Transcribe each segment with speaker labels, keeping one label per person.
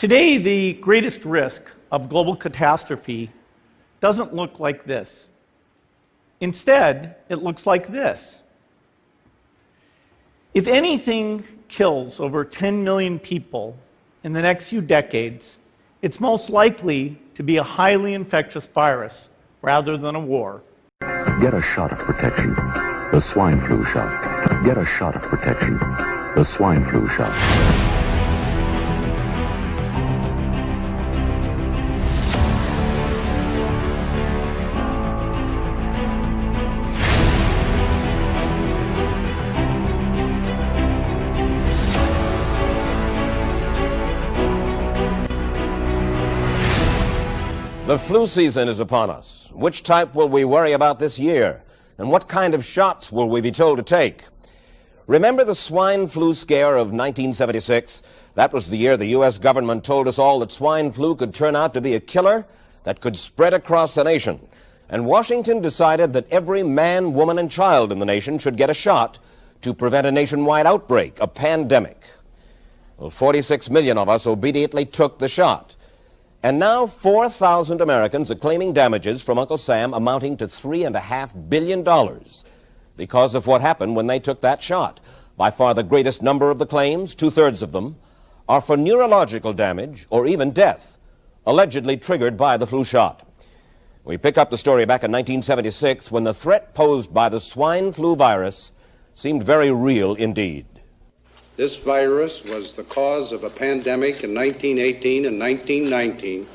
Speaker 1: Today, the greatest risk of global catastrophe doesn't look like this. Instead, it looks like this. If anything kills over 10 million people in the next few decades, it's most likely to be a highly infectious virus rather than a war.
Speaker 2: Get a shot of protection, the swine flu shot. Get a shot of protection, the swine flu shot.
Speaker 3: The flu season is upon us. Which type will we worry about this year? And what kind of shots will we be told to take? Remember the swine flu scare of 1976? That was the year the U.S. government told us all that swine flu could turn out to be a killer that could spread across the nation. And Washington decided that every man, woman, and child in the nation should get a shot to prevent a nationwide outbreak, a pandemic. Well, 46 million of us obediently took the shot. And now 4,000 Americans are claiming damages from Uncle Sam amounting to $3.5 billion because of what happened when they took that shot. By far the greatest number of the claims, 2/3 of them, are for neurological damage or even death, allegedly triggered by the flu shot. We pick up the story back in 1976 when the threat posed by the swine flu virus seemed very real indeed.
Speaker 4: This virus was the cause of a pandemic in 1918 and 1919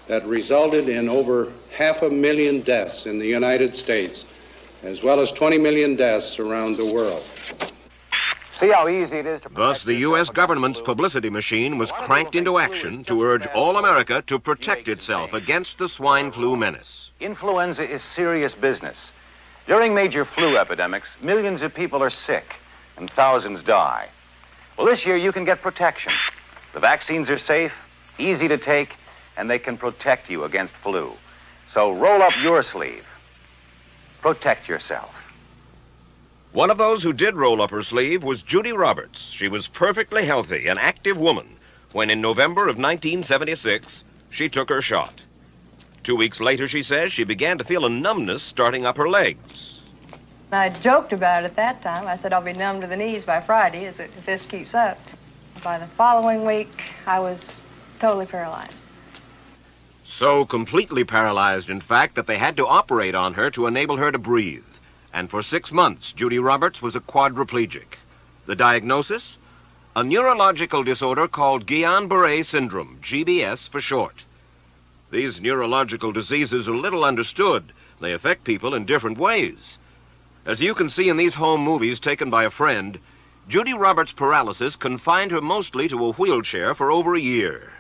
Speaker 4: that resulted in over 500,000 deaths in the United States, as well as 20 million deaths around the world.
Speaker 5: See how easy it is to...
Speaker 3: Thus, the U.S. government's publicity machine was cranked into action to urge all America to protect itself against the swine flu menace.
Speaker 5: Influenza is serious business. During major flu epidemics, millions of people are sick and thousands die. Well, this year you can get protection. The vaccines are safe, easy to take, and they can protect you against flu. So roll up your sleeve. Protect yourself.
Speaker 3: One of those who did roll up her sleeve was Judy Roberts. She was perfectly healthy, an active woman, when in November of 1976, she took her shot. 2 weeks later, she says, she began to feel a numbness starting up her legs.
Speaker 6: I joked about it at that time. I said I'll be numb to the knees by Friday if this keeps up. By the following week, I was totally paralyzed.
Speaker 3: So completely paralyzed, in fact, that they had to operate on her to enable her to breathe. And for 6 months, Judy Roberts was a quadriplegic. The diagnosis? A neurological disorder called Guillain-Barré syndrome, GBS for short. These neurological diseases are little understood. They affect people in different ways. As you can see in these home movies taken by a friend, Judy Roberts' paralysis confined her mostly to a wheelchair for over a year.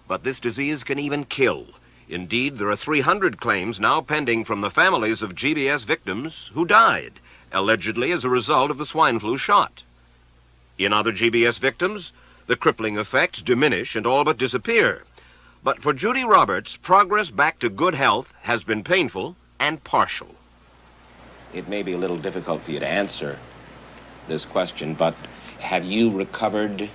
Speaker 3: But this disease can even kill. Indeed, there are 300 claims now pending from the families of GBS victims who died, allegedly as a result of the swine flu shot. In other GBS victims, the crippling effects diminish and all but disappear. But for Judy Roberts, progress back to good health has been painful and partial.
Speaker 7: It may be a little difficult for you to answer this question, but have you recovered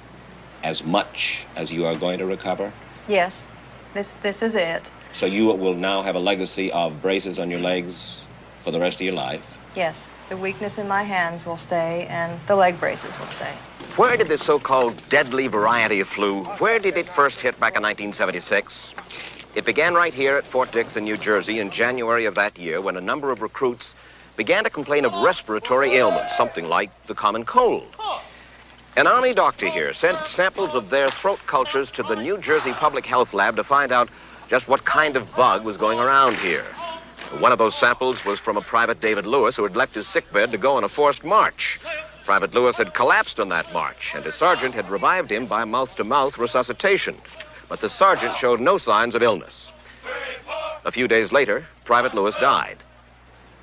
Speaker 7: as much as you are going to recover?
Speaker 6: Yes, this is it.
Speaker 7: So you will now have a legacy of braces on your legs for the rest of your life?
Speaker 6: Yes, the weakness in my hands will stay and the leg braces will stay.
Speaker 3: Where did this so-called deadly variety of flu, where did it first hit back in 1976? It began right here at Fort Dix in New Jersey in January of that year when a number of recruits began to complain of respiratory ailments, something like the common cold. An Army doctor here sent samples of their throat cultures to the New Jersey Public Health Lab to find out just what kind of bug was going around here. One of those samples was from a Private David Lewis who had left his sickbed to go on a forced march. Private Lewis had collapsed on that march, and his sergeant had revived him by mouth-to-mouth resuscitation. But the sergeant showed no signs of illness. A few days later, Private Lewis died.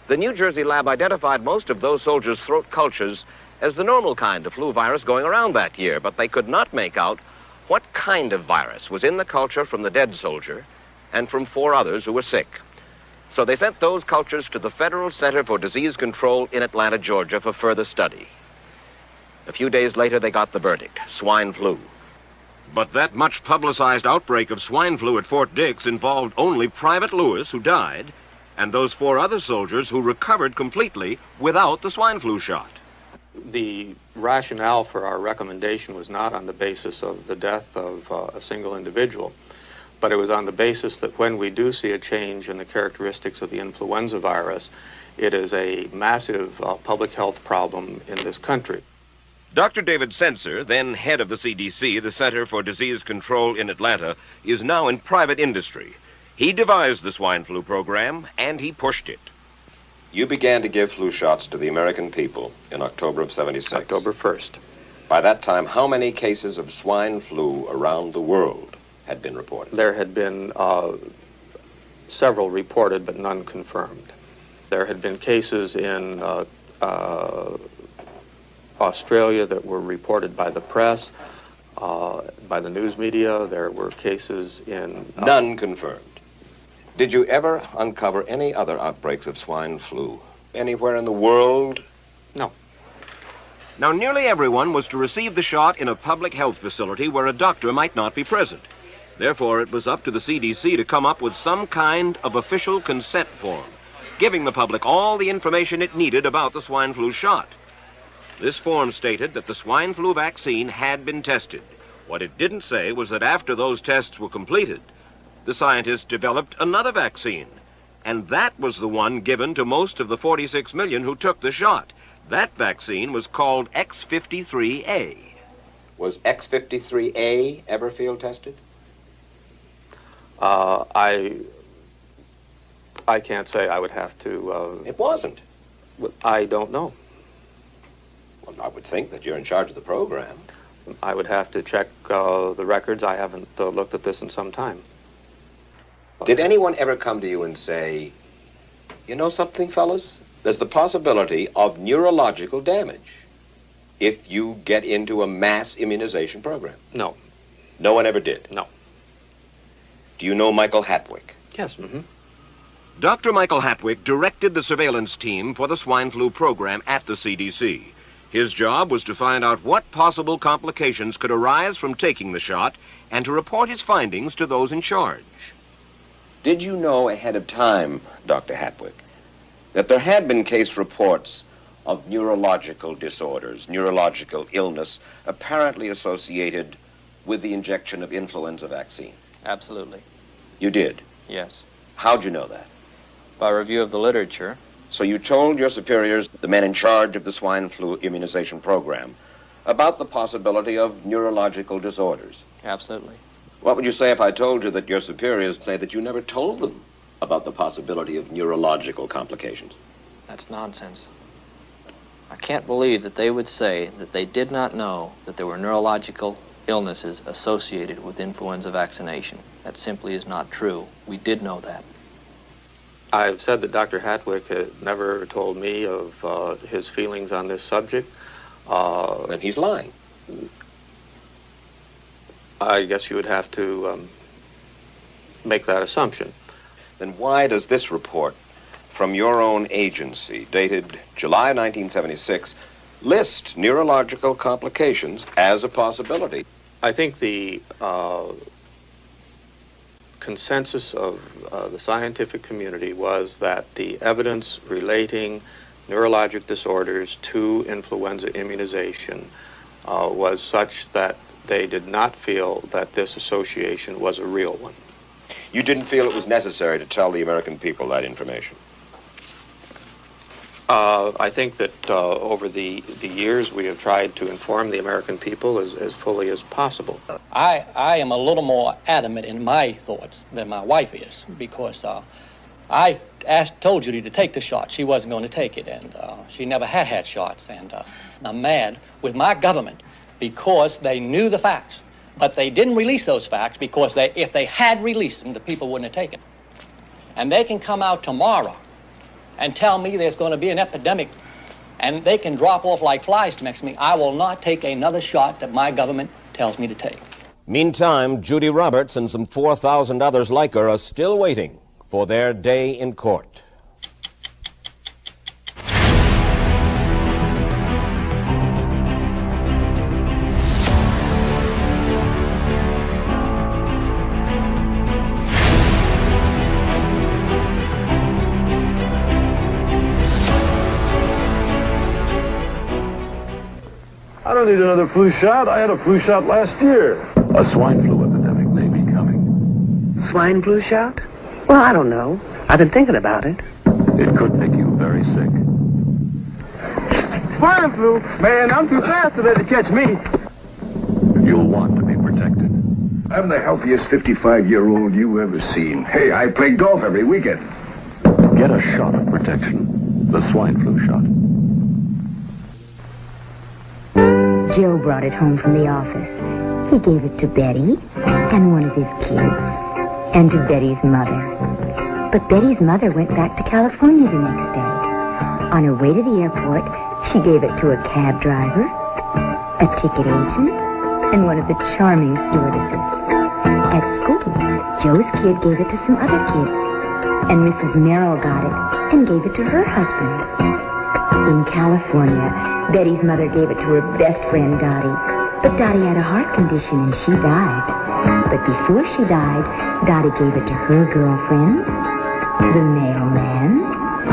Speaker 3: The New Jersey lab identified most of those soldiers' throat cultures as the normal kind of flu virus going around that year, but they could not make out what kind of virus was in the culture from the dead soldier and from 4 others who were sick. So they sent those cultures to the Federal Center for Disease Control in Atlanta, Georgia, for further study. A few days later, they got the verdict: swine flu. But that much publicized outbreak of swine flu at Fort Dix involved only Private Lewis, who died, and those 4 other soldiers who recovered completely without the swine flu shot.
Speaker 8: The rationale for our recommendation was not on the basis of the death of a single individual, but it was on the basis that when we do see a change in the characteristics of the influenza virus, it is a massive public health problem in this country.
Speaker 3: Dr. David Sensor, then head of the CDC, the Center for Disease Control in Atlanta, is now in private industry. He devised the swine flu program, and he pushed it. You began to give flu shots to the American people in October of '76.
Speaker 8: October 1st.
Speaker 3: By that time, how many cases of swine flu around the world had been reported?
Speaker 8: There had been several reported, but none confirmed. There had been cases in Australia that were reported by the press, by the news media. There were cases in...
Speaker 3: None confirmed. Did you ever uncover any other outbreaks of swine flu anywhere in the world?
Speaker 8: No.
Speaker 3: Now, nearly everyone was to receive the shot in a public health facility where a doctor might not be present. Therefore, it was up to the CDC to come up with some kind of official consent form, giving the public all the information it needed about the swine flu shot. This form stated that the swine flu vaccine had been tested. What it didn't say was that after those tests were completed, the scientists developed another vaccine, and that was the one given to most of the 46 million who took the shot. That vaccine was called X53A. Was X53A ever field tested?
Speaker 8: I can't say. I would have to...
Speaker 3: It wasn't.
Speaker 8: I don't know.
Speaker 3: Well, I would think that you're in charge of the program.
Speaker 8: I would have to check the records. I haven't looked at this in some time.
Speaker 3: Did anyone ever come to you and say, you know something, fellas? There's the possibility of neurological damage if you get into a mass immunization program?
Speaker 8: No.
Speaker 3: No one ever did?
Speaker 8: No.
Speaker 3: Do you know Michael Hatwick?
Speaker 8: Yes. Mm-hmm.
Speaker 3: Dr. Michael Hatwick directed the surveillance team for the swine flu program at the CDC. His job was to find out what possible complications could arise from taking the shot and to report his findings to those in charge. Did you know ahead of time, Dr. Hatwick, that there had been case reports of neurological disorders, neurological illness, apparently associated with the injection of influenza vaccine?
Speaker 9: Absolutely.
Speaker 3: You did?
Speaker 9: Yes.
Speaker 3: How'd you know that?
Speaker 9: By review of the literature.
Speaker 3: So you told your superiors, the men in charge of the swine flu immunization program, about the possibility of neurological disorders?
Speaker 9: Absolutely.
Speaker 3: What would you say if I told you that your superiors say that you never told them about the possibility of neurological complications?
Speaker 9: That's nonsense. I can't believe that they would say that they did not know that there were neurological illnesses associated with influenza vaccination. That simply is not true. We did know that.
Speaker 8: I've said that Dr. Hatwick had never told me of his feelings on this subject.
Speaker 3: Then he's lying.
Speaker 8: I guess you would have to make that assumption.
Speaker 3: Then why does this report from your own agency, dated July 1976, list neurological complications as a possibility?
Speaker 8: I think the consensus of the scientific community was that the evidence relating neurologic disorders to influenza immunization was such that they did not feel that this association was a real one.
Speaker 3: You didn't feel it was necessary to tell the American people that information?
Speaker 8: I think that over the years we have tried to inform the American people as fully as possible.
Speaker 10: I am a little more adamant in my thoughts than my wife is, because I told Judy to take the shot. She wasn't going to take it, and she never had shots. And I'm mad with my government because they knew the facts, but they didn't release those facts because if they had released them, the people wouldn't have taken. And they can come out tomorrow and tell me there's going to be an epidemic, and they can drop off like flies next to me. I will not take another shot that my government tells me to take.
Speaker 3: Meantime, Judy Roberts and some 4,000 others like her are still waiting for their day in court.
Speaker 11: don't need another flu shot. I had a flu shot last year.
Speaker 2: A swine flu epidemic may be coming.
Speaker 12: Swine flu shot? Well, I don't know. I've been thinking about it.
Speaker 2: It could make you very sick.
Speaker 11: Swine flu? Man, I'm too fast to let it catch me.
Speaker 2: You'll want to be protected.
Speaker 13: I'm the healthiest 55-year-old you've ever seen. Hey, I play golf every weekend.
Speaker 2: Get a shot of protection. The swine flu shot.
Speaker 14: Joe brought it home from the office. He gave it to Betty and one of his kids, and to Betty's mother. But Betty's mother went back to California the next day. On her way to the airport, she gave it to a cab driver, a ticket agent, and one of the charming stewardesses. At school, Joe's kid gave it to some other kids, and Mrs. Merrill got it and gave it to her husband. In California, Betty's mother gave it to her best friend, Dottie. But Dottie had a heart condition and she died. But before she died, Dottie gave it to her girlfriend, the mailman,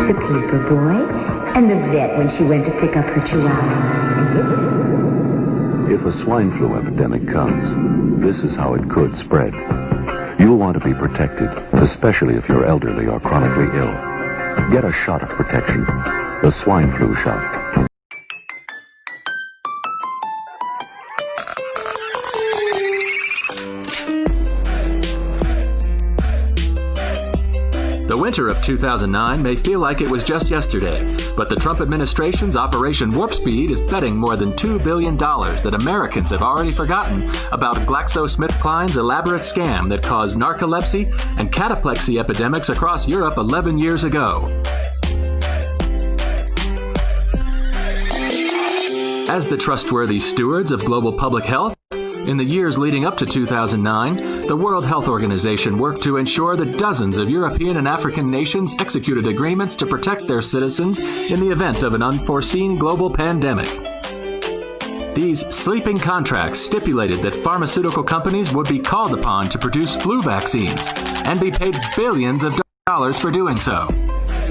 Speaker 14: the paper boy, and the vet when she went to pick up her chihuahua.
Speaker 2: If a swine flu epidemic comes, this is how it could spread. You'll want to be protected, especially if you're elderly or chronically ill. Get a shot of protection. The swine flu shot.
Speaker 15: The winter of 2009 may feel like it was just yesterday, but the Trump administration's Operation Warp Speed is betting more than $2 billion that Americans have already forgotten about GlaxoSmithKline's elaborate scam that caused narcolepsy and cataplexy epidemics across Europe 11 years ago. As the trustworthy stewards of global public health, in the years leading up to 2009, the World Health Organization worked to ensure that dozens of European and African nations executed agreements to protect their citizens in the event of an unforeseen global pandemic. These sleeping contracts stipulated that pharmaceutical companies would be called upon to produce flu vaccines and be paid billions of dollars for doing so.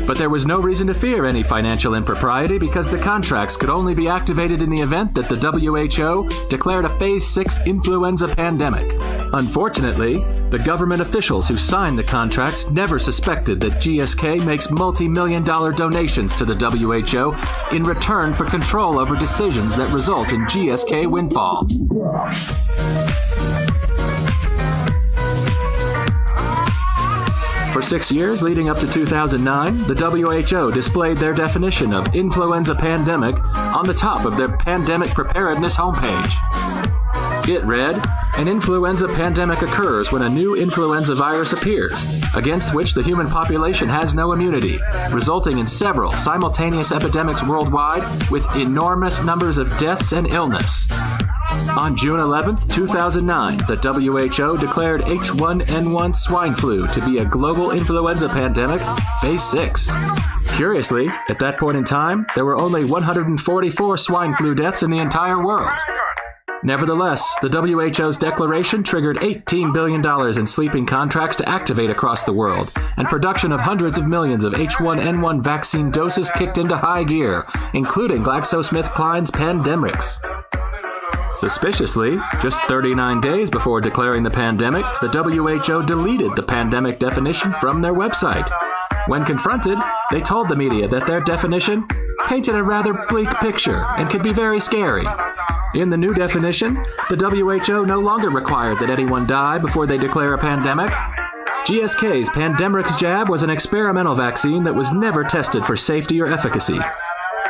Speaker 15: But there was no reason to fear any financial impropriety because the contracts could only be activated in the event that the WHO declared a Phase 6 influenza pandemic. Unfortunately, the government officials who signed the contracts never suspected that GSK makes multi-million-dollar donations to the WHO in return for control over decisions that result in GSK windfalls. For 6 years leading up to 2009, the WHO displayed their definition of influenza pandemic on the top of their pandemic preparedness homepage. It read, "An influenza pandemic occurs when a new influenza virus appears, against which the human population has no immunity, resulting in several simultaneous epidemics worldwide with enormous numbers of deaths and illness." On June 11, 2009, the WHO declared H1N1 swine flu to be a global influenza pandemic, Phase 6. Curiously, at that point in time, there were only 144 swine flu deaths in the entire world. Nevertheless, the WHO's declaration triggered $18 billion in sleeping contracts to activate across the world, and production of hundreds of millions of H1N1 vaccine doses kicked into high gear, including GlaxoSmithKline's Pandemrix. Suspiciously, just 39 days before declaring the pandemic, the WHO deleted the pandemic definition from their website. When confronted, they told the media that their definition painted a rather bleak picture and could be very scary. In the new definition, the WHO no longer required that anyone die before they declare a pandemic. GSK's Pandemrix jab was an experimental vaccine that was never tested for safety or efficacy.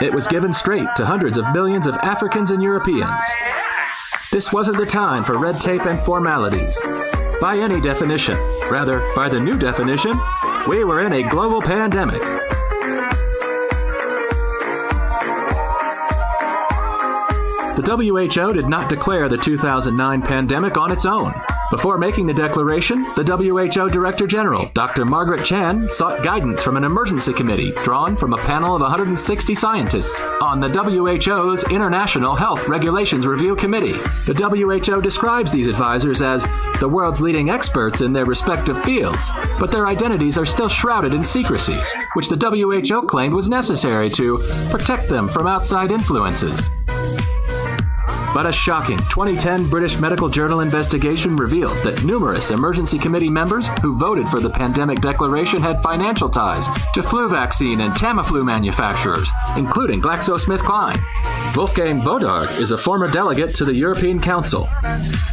Speaker 15: It was given straight to hundreds of millions of Africans and Europeans. This wasn't the time for red tape and formalities. By any definition, rather, by the new definition, we were in a global pandemic. The WHO did not declare the 2009 pandemic on its own. Before making the declaration, the WHO Director General, Dr. Margaret Chan, sought guidance from an emergency committee drawn from a panel of 160 scientists on the WHO's International Health Regulations Review Committee. The WHO describes these advisors as the world's leading experts in their respective fields, but their identities are still shrouded in secrecy, which the WHO claimed was necessary to protect them from outside influences. But a shocking 2010 British Medical Journal investigation revealed that numerous emergency committee members who voted for the pandemic declaration had financial ties to flu vaccine and Tamiflu manufacturers, including GlaxoSmithKline. Wolfgang Vodard is a former delegate to the European Council.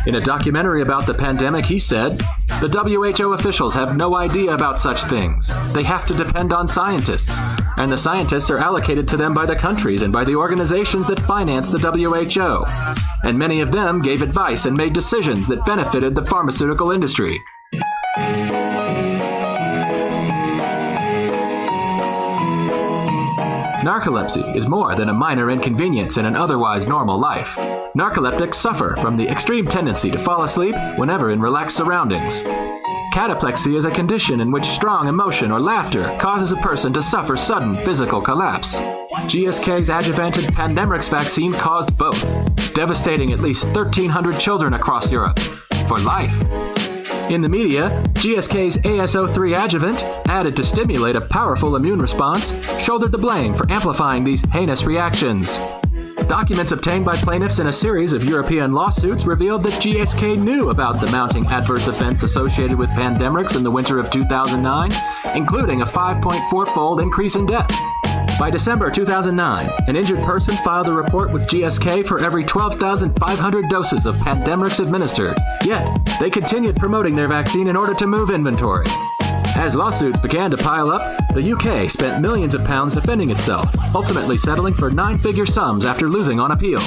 Speaker 15: In a documentary about the pandemic, he said, "The WHO officials have no idea about such things. They have to depend on scientists, and the scientists are allocated to them by the countries and by the organizations that finance the WHO. And many of them gave advice and made decisions that benefited the pharmaceutical industry." Narcolepsy is more than a minor inconvenience in an otherwise normal life. Narcoleptics suffer from the extreme tendency to fall asleep whenever in relaxed surroundings. Cataplexy is a condition in which strong emotion or laughter causes a person to suffer sudden physical collapse. GSK's adjuvanted Pandemrix vaccine caused both, devastating at least 1,300 children across Europe. For life. In the media, GSK's AS03 adjuvant, added to stimulate a powerful immune response, shouldered the blame for amplifying these heinous reactions. Documents obtained by plaintiffs in a series of European lawsuits revealed that GSK knew about the mounting adverse events associated with Pandemrix in the winter of 2009, including a 5.4-fold increase in death. By December 2009, an injured person filed a report with GSK for every 12,500 doses of Pandemrix administered. Yet, they continued promoting their vaccine in order to move inventory. As lawsuits began to pile up, the UK spent millions of pounds defending itself, ultimately settling for 9-figure sums after losing on appeal.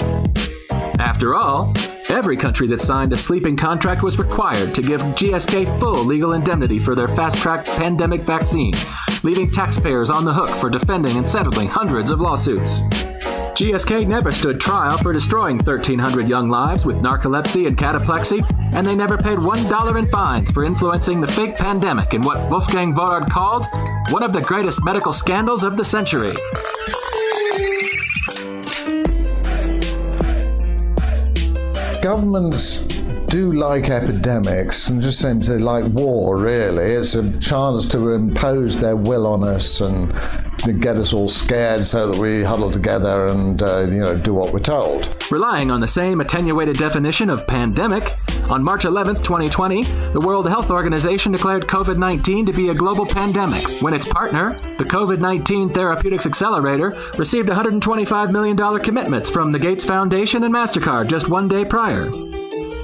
Speaker 15: After all, every country that signed a sleeping contract was required to give GSK full legal indemnity for their fast-track pandemic vaccine, leaving taxpayers on the hook for defending and settling hundreds of lawsuits. GSK never stood trial for destroying 1,300 young lives with narcolepsy and cataplexy, and they never paid $1 in fines for influencing the fake pandemic in what Wolfgang Vodard called one of the greatest medical scandals of the century.
Speaker 16: Governments do like epidemics, and just seems they like war, really. It's a chance to impose their will on us and get us all scared so that we huddle together and, do what we're told.
Speaker 15: Relying on the same attenuated definition of pandemic, on March 11th, 2020, the World Health Organization declared COVID-19 to be a global pandemic, when its partner, the COVID-19 Therapeutics Accelerator, received $125 million commitments from the Gates Foundation and MasterCard just one day prior.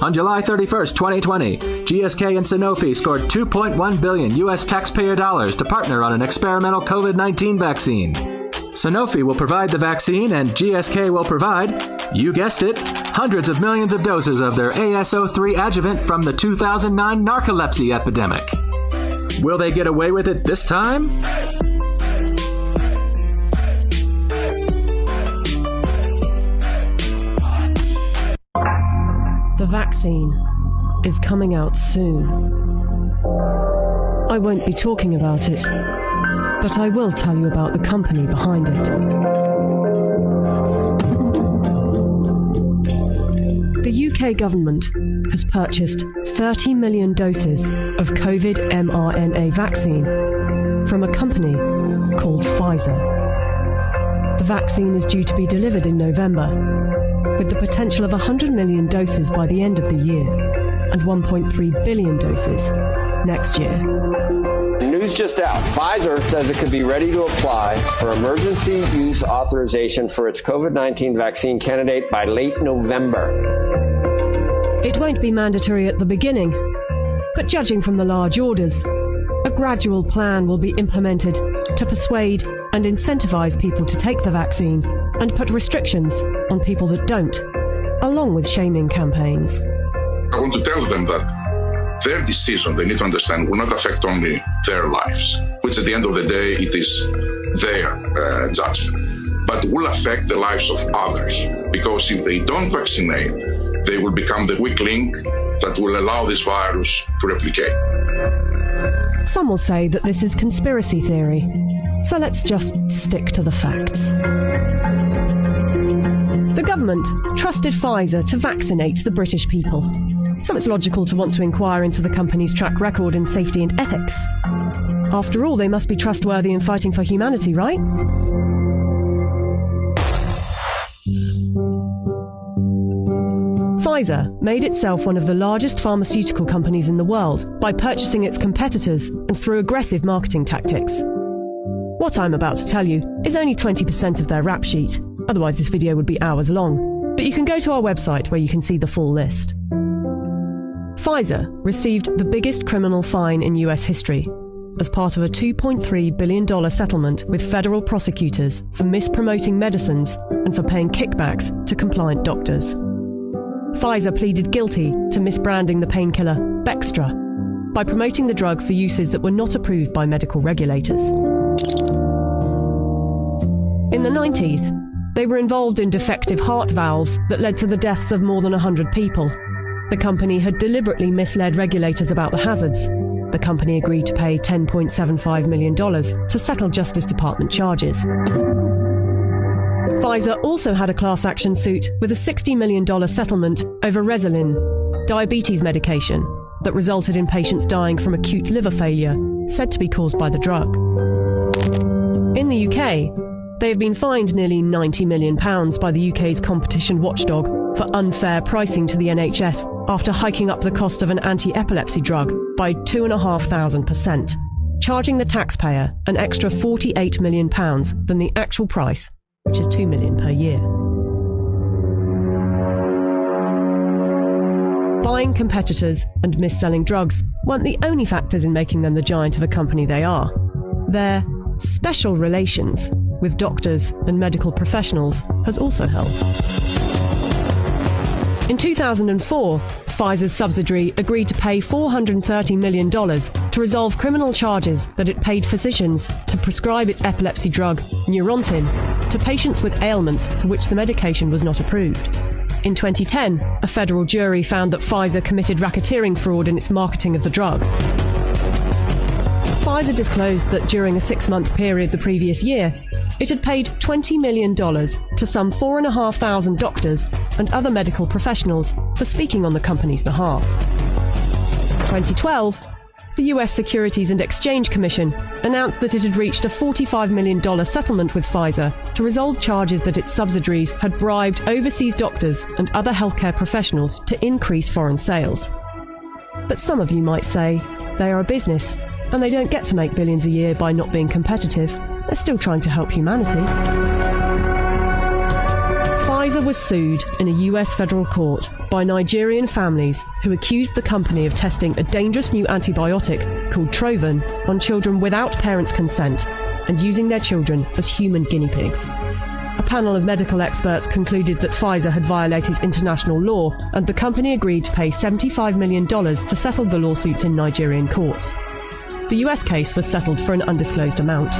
Speaker 15: On July 31st, 2020, GSK and Sanofi scored $2.1 billion U.S. taxpayer dollars to partner on an experimental COVID-19 vaccine. Sanofi will provide the vaccine, and GSK will provide, you guessed it, hundreds of millions of doses of their AS03 adjuvant from the 2009 narcolepsy epidemic. Will they get away with it this time?
Speaker 17: The vaccine is coming out soon. I won't be talking about it, but I will tell you about the company behind it. The UK government has purchased 30 million doses of COVID mRNA vaccine from a company called Pfizer. The vaccine is due to be delivered in November, with the potential of 100 million doses by the end of the year and 1.3 billion doses next year.
Speaker 18: News just out. Pfizer says it could be ready to apply for emergency use authorization for its COVID-19 vaccine candidate by late November.
Speaker 17: It won't be mandatory at the beginning, but judging from the large orders, a gradual plan will be implemented to persuade and incentivize people to take the vaccine and put restrictions on people that don't, along with shaming campaigns.
Speaker 19: I want to tell them that their decision, they need to understand, will not affect only their lives, which at the end of the day, it is their judgment, but will affect the lives of others. Because if they don't vaccinate, they will become the weak link that will allow this virus to replicate.
Speaker 17: Some will say that this is conspiracy theory, so let's just stick to the facts. The government trusted Pfizer to vaccinate the British people, so it's logical to want to inquire into the company's track record in safety and ethics. After all, they must be trustworthy in fighting for humanity, right? Pfizer made itself one of the largest pharmaceutical companies in the world by purchasing its competitors and through aggressive marketing tactics. What I'm about to tell you is only 20% of their rap sheet, otherwise this video would be hours long, but you can go to our website where you can see the full list. Pfizer received the biggest criminal fine in US history as part of a $2.3 billion settlement with federal prosecutors for mispromoting medicines and for paying kickbacks to compliant doctors. Pfizer pleaded guilty to misbranding the painkiller Bextra by promoting the drug for uses that were not approved by medical regulators. In the 90s, they were involved in defective heart valves that led to the deaths of more than 100 people. The company had deliberately misled regulators about the hazards. The company agreed to pay $10.75 million to settle Justice Department charges. Pfizer also had a class action suit with a $60 million settlement over Resolin, diabetes medication, that resulted in patients dying from acute liver failure, said to be caused by the drug. In the UK, they have been fined nearly £90 million by the UK's competition watchdog for unfair pricing to the NHS after hiking up the cost of an anti-epilepsy drug by 2,500%, charging the taxpayer an extra £48 million than the actual price, which is $2 million per year. Buying competitors and mis-selling drugs weren't the only factors in making them the giant of a company they are. Their special relations with doctors and medical professionals has also helped. In 2004, Pfizer's subsidiary agreed to pay $430 million to resolve criminal charges that it paid physicians to prescribe its epilepsy drug, Neurontin, to patients with ailments for which the medication was not approved. In 2010, a federal jury found that Pfizer committed racketeering fraud in its marketing of the drug. Pfizer disclosed that during a 6-month period the previous year, it had paid $20 million to some 4,500 doctors and other medical professionals for speaking on the company's behalf. In 2012, the US Securities and Exchange Commission announced that it had reached a $45 million settlement with Pfizer to resolve charges that its subsidiaries had bribed overseas doctors and other healthcare professionals to increase foreign sales. But some of you might say they are a business and they don't get to make billions a year by not being competitive. They're still trying to help humanity. Pfizer was sued in a US federal court by Nigerian families who accused the company of testing a dangerous new antibiotic called Trovan on children without parents' consent and using their children as human guinea pigs. A panel of medical experts concluded that Pfizer had violated international law, and the company agreed to pay $75 million to settle the lawsuits in Nigerian courts. The US case was settled for an undisclosed amount.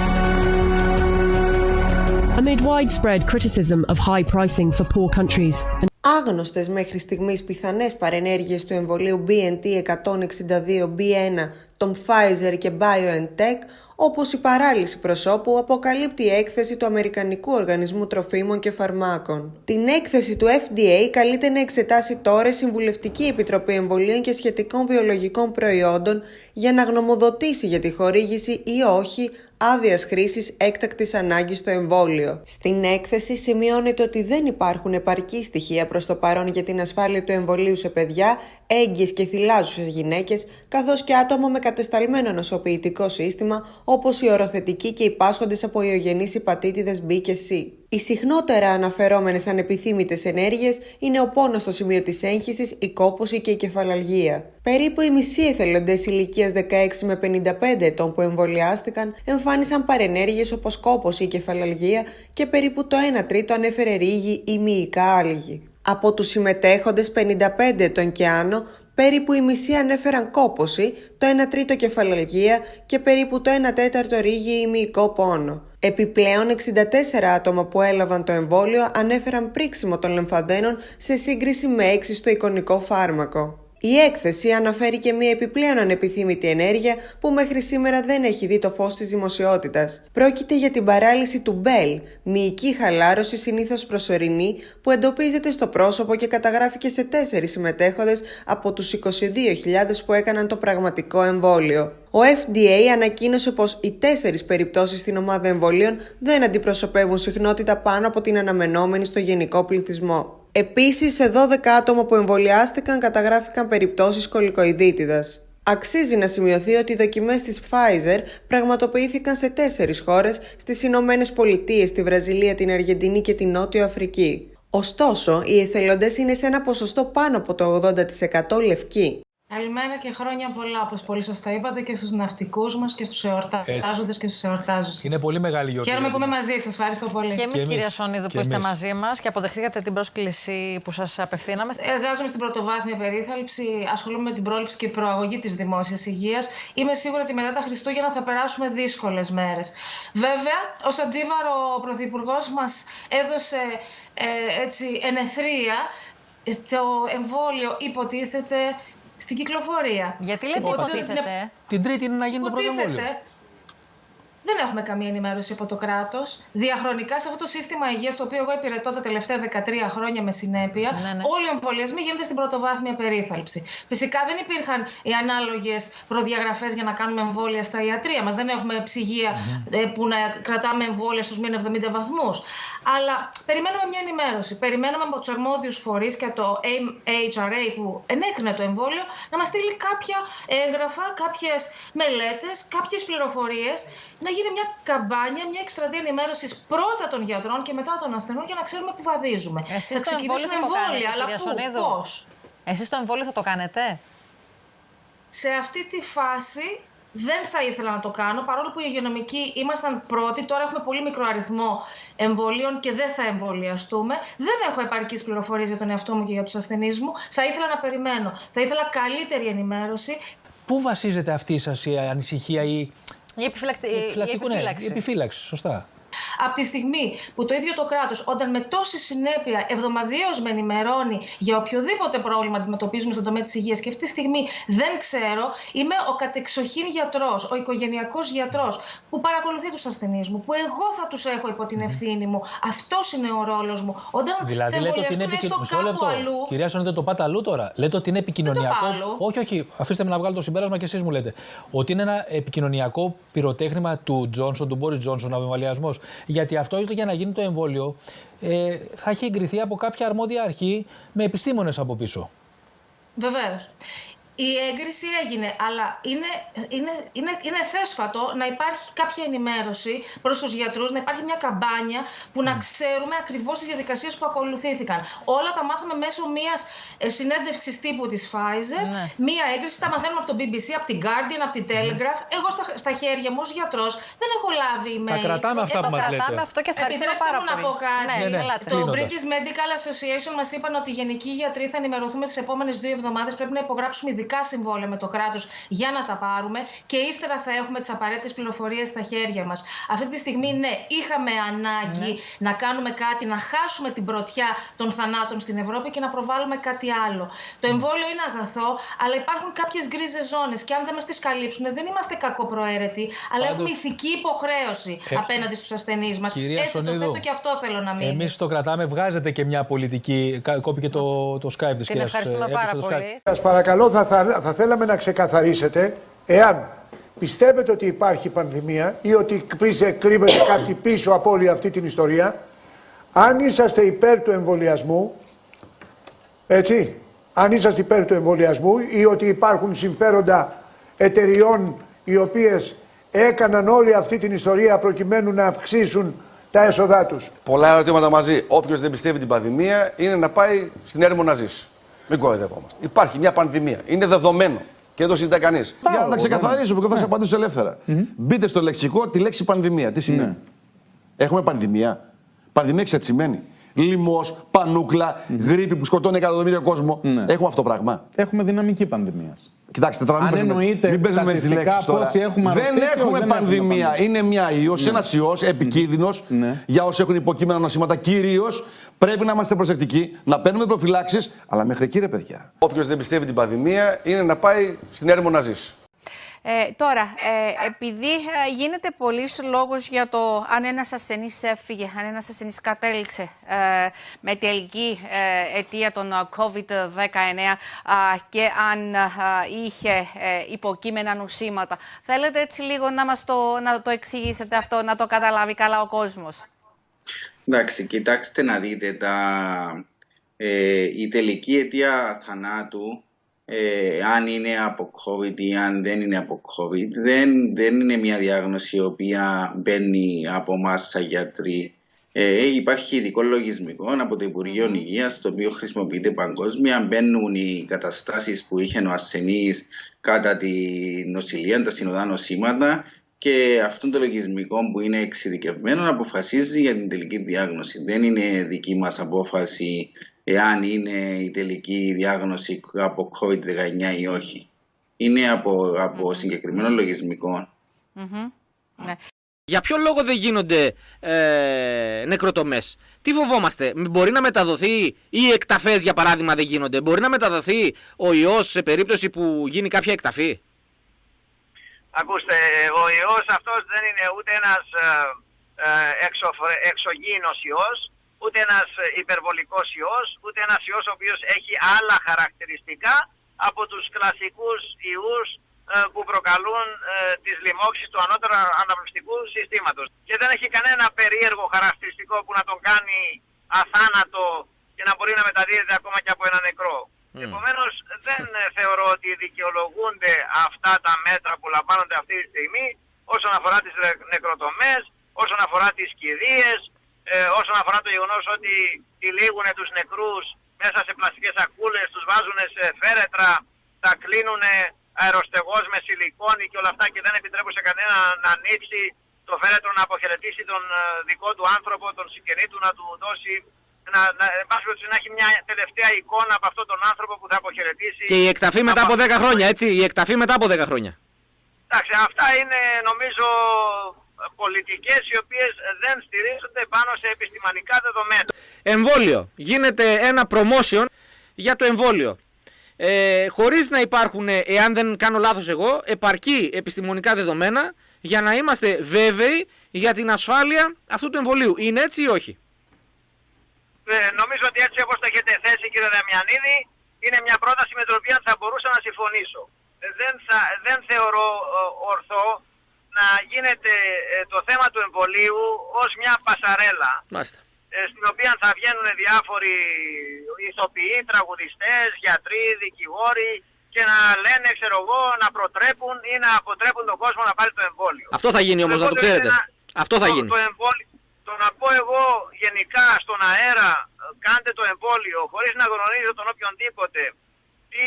Speaker 17: Amid widespread criticism of high pricing for poor countries and
Speaker 20: Άγνωστες μέχρι στιγμής πιθανές παρενέργειες του εμβολίου BNT162B1 των Pfizer και BioNTech, όπως η παράλυση προσώπου, αποκαλύπτει η έκθεση του Αμερικανικού Οργανισμού Τροφίμων και Φαρμάκων. Την έκθεση του FDA καλείται να εξετάσει τώρα η Συμβουλευτική Επιτροπή Εμβολίων και Σχετικών Βιολογικών Προϊόντων για να γνωμοδοτήσει για τη χορήγηση ή όχι άδειας χρήσης έκτακτης ανάγκης στο εμβόλιο. Στην έκθεση σημειώνεται ότι δεν υπάρχουν επαρκή στοιχεία προς το παρόν για την ασφάλεια του εμβολίου σε παιδιά, έγκυες και θυλάζουσες γυναίκες, καθώς και άτομα με κατεσταλμένο νοσοποιητικό σύστημα, όπως οι οροθετικοί και οι πάσχοντες από ιογενείς υπατήτηδες B και C. Οι συχνότερα αναφερόμενες ανεπιθύμητες ενέργειες είναι ο πόνος στο σημείο της έγχυσης, η κόπωση και η κεφαλαλγία. Περίπου οι μισοί εθελοντές ηλικίας 16 με 55 ετών που εμβολιάστηκαν εμφάνισαν παρενέργειες όπως κόπωση ή κεφαλαλγία και περίπου το 1 τρίτο ανέφερε ρίγη ή μυϊκά άλγη. Από τους συμμετέχοντες 55 ετών και άνω, περίπου οι μισοί ανέφεραν κόπωση, το 1 τρίτο κεφαλαλγία και περίπου το 1 τέταρτο ρίγη ή μυϊκό πόνο. Επιπλέον, 64 άτομα που έλαβαν το εμβόλιο ανέφεραν πρίξιμο των λεμφαδένων σε σύγκριση με 6 στο εικονικό φάρμακο. Η έκθεση αναφέρει και μια επιπλέον ανεπιθύμητη ενέργεια που μέχρι σήμερα δεν έχει δει το φως της δημοσιότητας. Πρόκειται για την παράλυση του ΟΡ.ΕΛ, μυϊκή χαλάρωση συνήθως προσωρινή που εντοπίζεται στο πρόσωπο και καταγράφηκε σε 4 συμμετέχοντες από τους 22.000 που έκαναν το πραγματικό εμβόλιο. Ο FDA ανακοίνωσε πως οι 4 περιπτώσεις στην ομάδα εμβολίων δεν αντιπροσωπεύουν συχνότητα πάνω από την αναμενόμενη στο γενικό πληθυσμό. Επίσης, σε 12 άτομα που εμβολιάστηκαν καταγράφηκαν περιπτώσεις κολικοειδίτιδας. Αξίζει να σημειωθεί ότι οι δοκιμές της Pfizer πραγματοποιήθηκαν σε 4 χώρες, στις Ηνωμένες Πολιτείες, τη Βραζιλία, την Αργεντινή και την Νότιο Αφρική. Ωστόσο, οι εθελοντές είναι σε ένα ποσοστό πάνω από το 80% λευκοί.
Speaker 21: Καλημέρα και χρόνια πολλά, όπως πολύ σωστά είπατε, και στους ναυτικούς μας και στους εορτάζοντες και στους εορτάζουσες.
Speaker 22: Είναι πολύ μεγάλη γιορτή.
Speaker 21: Χαίρομαι που είμαι μαζί σας. Ευχαριστώ πολύ.
Speaker 23: Και εμείς, κυρία Σονίδου, που είστε μαζί μας και αποδεχτήκατε την πρόσκληση που σας απευθύναμε.
Speaker 21: Εργάζομαι στην πρωτοβάθμια περίθαλψη, ασχολούμαι με την πρόληψη και προαγωγή της δημόσιας υγείας. Είμαι σίγουρη ότι μετά τα Χριστούγεννα θα περάσουμε δύσκολες μέρες. Βέβαια, ως αντίβαρο, ο Πρωθυπουργός μας έδωσε ενεθρία. Το εμβόλιο υποτίθεται στην κυκλοφορία.
Speaker 23: Γιατί λέτε υποτίθεται?
Speaker 22: Την Τρίτη είναι να γίνει το πρώτο εμβόλιο.
Speaker 21: Δεν έχουμε καμία ενημέρωση από το κράτος. Διαχρονικά σε αυτό το σύστημα υγείας, το οποίο εγώ υπηρετώ τα τελευταία 13 χρόνια με συνέπεια, όλοι οι εμβολιασμοί γίνονται στην πρωτοβάθμια περίθαλψη. Φυσικά δεν υπήρχαν οι ανάλογες προδιαγραφές για να κάνουμε εμβόλια στα ιατρεία μας. Δεν έχουμε ψυγεία που να κρατάμε εμβόλια στους -70 βαθμούς. Αλλά περιμέναμε μια ενημέρωση. Περιμέναμε από τους αρμόδιους φορείς και το MHRA που ενέκρινε το εμβόλιο να μας στείλει κάποια έγγραφα, κάποιες μελέτες, κάποιες πληροφορίες. Να γίνει μια καμπάνια, μια εκστρατεία ενημέρωσης πρώτα των γιατρών και μετά των ασθενών για να ξέρουμε πού βαδίζουμε.
Speaker 23: Θα ξεκινήσουν εμβόλια,
Speaker 21: αλλά πώς?
Speaker 23: Εσείς το εμβόλιο θα το κάνετε?
Speaker 21: Σε αυτή τη φάση δεν θα ήθελα να το κάνω, παρόλο που οι υγειονομικοί ήμασταν πρώτοι. Τώρα έχουμε πολύ μικρό αριθμό εμβολίων και δεν θα εμβολιαστούμε. Δεν έχω επαρκείς πληροφορίες για τον εαυτό μου και για τους ασθενείς μου. Θα ήθελα να περιμένω. Θα ήθελα καλύτερη ενημέρωση.
Speaker 22: Πού βασίζεται αυτή σας η ανησυχία ή
Speaker 23: η
Speaker 22: επιφύλαξη, σωστά.
Speaker 21: Από τη στιγμή που το ίδιο το κράτος, όταν με τόση συνέπεια εβδομαδιαίως με ενημερώνει για οποιοδήποτε πρόβλημα αντιμετωπίζουμε στον τομέα της υγείας, και αυτή τη στιγμή δεν ξέρω, είμαι ο κατεξοχήν γιατρός, ο οικογενειακός γιατρός που παρακολουθεί τους ασθενείς μου, που εγώ θα τους έχω υπό την ευθύνη μου. Αυτός είναι ο ρόλος μου. Όταν
Speaker 22: δηλαδή,
Speaker 21: θα εμβολιαστούν έστω κάπου αλλού.
Speaker 22: Κυρία Σονίδου, το πάτε αλλού τώρα. Λέτε ότι είναι επικοινωνιακό. Όχι, αφήστε με να βγάλω το συμπέρασμα και εσείς μου λέτε. Ότι είναι ένα επικοινωνιακό πυροτέχνημα του Τζόνσον, του Μπόρις Τζόνσον, ο εμβολιασμός. Γιατί αυτό για να γίνει το εμβόλιο θα έχει εγκριθεί από κάποια αρμόδια αρχή με επιστήμονες από πίσω.
Speaker 21: Βεβαίως. Η έγκριση έγινε, αλλά είναι θέσφατο να υπάρχει κάποια ενημέρωση προς τους γιατρούς, να υπάρχει μια καμπάνια που να ξέρουμε ακριβώς τις διαδικασίες που ακολουθήθηκαν. Όλα τα μάθαμε μέσω μιας συνέντευξης τύπου της Pfizer, μια έγκριση, τα μαθαίνουμε από το BBC, από την Guardian, από την Telegraph. Εγώ στα χέρια μου ως γιατρός δεν έχω λάβει email.
Speaker 22: Τα κρατάμε αυτά που μας λέτε.
Speaker 23: Κρατάμε αυτό και ευχαριστούμε πάρα πολύ.
Speaker 21: Να πω κάτι. Το British Medical Association μας είπαν ότι οι γενικοί γιατροί θα ενημερωθούμε στις επόμενες 2 εβδομάδες. Πρέπει να υπογράψουμε ειδικά συμβόλαια με το κράτος για να τα πάρουμε και ύστερα θα έχουμε τις απαραίτητες πληροφορίες στα χέρια μας. Αυτή τη στιγμή, ναι, είχαμε ανάγκη να κάνουμε κάτι, να χάσουμε την πρωτιά των θανάτων στην Ευρώπη και να προβάλλουμε κάτι άλλο. Το εμβόλιο είναι αγαθό, αλλά υπάρχουν κάποιες γκρίζες ζώνες και αν δεν μας τις καλύψουν, δεν είμαστε κακοπροαίρετοι, αλλά έχουμε ηθική υποχρέωση απέναντι στους ασθενείς μας. Έτσι το θέτω και αυτό θέλω να μείνει.
Speaker 22: Εμείς το κρατάμε, βγάζετε και μια πολιτική. Κόπηκε το Skype της.
Speaker 23: Την ευχαριστούμε πάρα πολύ.
Speaker 24: Σας παρακαλώ, θα θέλαμε να ξεκαθαρίσετε εάν πιστεύετε ότι υπάρχει πανδημία ή ότι κρύβεται κάτι πίσω από όλη αυτή την ιστορία, αν είσαστε υπέρ του εμβολιασμού, έτσι, αν είσαστε υπέρ του εμβολιασμού ή ότι υπάρχουν συμφέροντα εταιριών οι οποίες έκαναν όλη αυτή την ιστορία προκειμένου να αυξήσουν τα έσοδά τους.
Speaker 25: Πολλά ερωτήματα μαζί. Όποιος δεν πιστεύει την πανδημία είναι να πάει στην έρημο να ζήσει. Μην κοροϊδευόμαστε. Υπάρχει μια πανδημία. Είναι δεδομένο. Και δεν το συζητάει κανείς.
Speaker 26: Για να τα ξεκαθαρίσω, και θα σας απαντήσω ελεύθερα. Μπείτε στο λεξικό τη λέξη πανδημία. Τι σημαίνει? Έχουμε πανδημία. Πανδημία ξέρετε τι σημαίνει? Λοιμός, πανούκλα, γρίπη που σκοτώνει εκατομμύρια κόσμο. Έχουμε αυτό το πράγμα?
Speaker 27: Έχουμε δυναμική πανδημία.
Speaker 26: Κοιτάξτε, τώρα μην παίζουμε με τις λέξεις τώρα. Δεν έχουμε πανδημία. Είναι μια ιός, ένας ιός επικίνδυνος για όσοι έχουν υποκείμενα νοσήματα. Κυρίως πρέπει να είμαστε προσεκτικοί, να παίρνουμε προφυλάξεις, αλλά μέχρι εκεί, ρε παιδιά.
Speaker 25: Όποιος δεν πιστεύει την πανδημία είναι να πάει στην έρημο να ζήσει.
Speaker 28: Τώρα, επειδή γίνεται πολλής λόγος για το αν ένας ασθενής έφυγε, αν ένας ασθενής κατέληξε με τελική αιτία των COVID-19 και αν είχε υποκείμενα νοσήματα. Θέλετε έτσι λίγο να το εξηγήσετε αυτό, να το καταλάβει καλά ο κόσμος?
Speaker 29: Εντάξει, κοιτάξτε να δείτε,
Speaker 1: Η τελική αιτία θανάτου, αν είναι από COVID ή αν δεν είναι από COVID, δεν είναι μια διάγνωση η οποία μπαίνει από εμάς σαν γιατροί. Υπάρχει ειδικό λογισμικό από το Υπουργείο Υγείας, το οποίο χρησιμοποιείται παγκόσμια. Μπαίνουν οι καταστάσεις που είχε ο ασθενής κατά τη νοσηλεία, τα συνοδά νοσήματα, και αυτό το λογισμικό που είναι εξειδικευμένο αποφασίζει για την τελική διάγνωση. Δεν είναι δική μας απόφαση εάν είναι η τελική διάγνωση από COVID-19 ή όχι. Είναι από συγκεκριμένο λογισμικό.
Speaker 4: Ναι. Για ποιο λόγο δεν γίνονται νεκροτομές? Τι φοβόμαστε? Μπορεί να μεταδοθεί, ή οι εκταφές για παράδειγμα δεν γίνονται? Μπορεί να μεταδοθεί ο ιός σε περίπτωση που γίνει κάποια εκταφή?
Speaker 5: Ακούστε, ο ιός αυτός δεν είναι ούτε ένας εξωγήινος ιός, ούτε ένας υπερβολικός ιός, ούτε ένας ιός ο οποίος έχει άλλα χαρακτηριστικά από τους κλασικούς ιούς που προκαλούν τις λοιμώξεις του ανώτερου αναπνευστικού συστήματος. Και δεν έχει κανένα περίεργο χαρακτηριστικό που να τον κάνει αθάνατο και να μπορεί να μεταδίδεται ακόμα και από ένα νεκρό. Επομένως, δεν θεωρώ ότι δικαιολογούνται αυτά τα μέτρα που λαμβάνονται αυτή τη στιγμή όσον αφορά τις νεκροτομές, όσον αφορά τις κηδείες, όσον αφορά το γεγονός ότι τυλίγουν τους νεκρούς μέσα σε πλαστικές σακούλες, τους βάζουν σε φέρετρα, τα κλείνουν αεροστεγός με σιλικόνη και όλα αυτά, και δεν επιτρέπουν σε κανένα να ανοίξει το φέρετρο, να αποχαιρετήσει τον δικό του άνθρωπο, τον συγγενή του, να του δώσει, να έχει μια τελευταία εικόνα από αυτόν τον άνθρωπο που θα αποχαιρετήσει.
Speaker 4: Και η εκταφή μετά από 10 χρόνια, έτσι, η εκταφή μετά από 10 χρόνια.
Speaker 5: Εντάξει, αυτά είναι νομίζω πολιτικές οι οποίες δεν στηρίζονται πάνω σε επιστημονικά δεδομένα.
Speaker 4: Εμβόλιο. Γίνεται ένα promotion για το εμβόλιο. Χωρίς να υπάρχουν, εάν δεν κάνω λάθος εγώ, επαρκή επιστημονικά δεδομένα για να είμαστε βέβαιοι για την ασφάλεια αυτού του εμβολίου. Είναι έτσι ή όχι?
Speaker 5: Νομίζω ότι έτσι όπως το έχετε θέσει, κύριε Δαμιανίδη, είναι μια πρόταση με την οποία θα μπορούσα να συμφωνήσω. Δεν θεωρώ ορθό να γίνεται το θέμα του εμβολίου ως μια πασαρέλα.
Speaker 4: Μάλιστα.
Speaker 5: Στην οποία θα βγαίνουν διάφοροι ηθοποιοί, τραγουδιστές, γιατροί, δικηγόροι και να λένε, ξέρω εγώ, να προτρέπουν ή να αποτρέπουν τον κόσμο να πάρει το εμβόλιο.
Speaker 4: Αυτό θα γίνει όμως, να το ξέρετε. Αυτό θα γίνει.
Speaker 5: Το να πω εγώ γενικά στον αέρα, κάντε το εμβόλιο, χωρίς να γνωρίζω τον οποιονδήποτε τι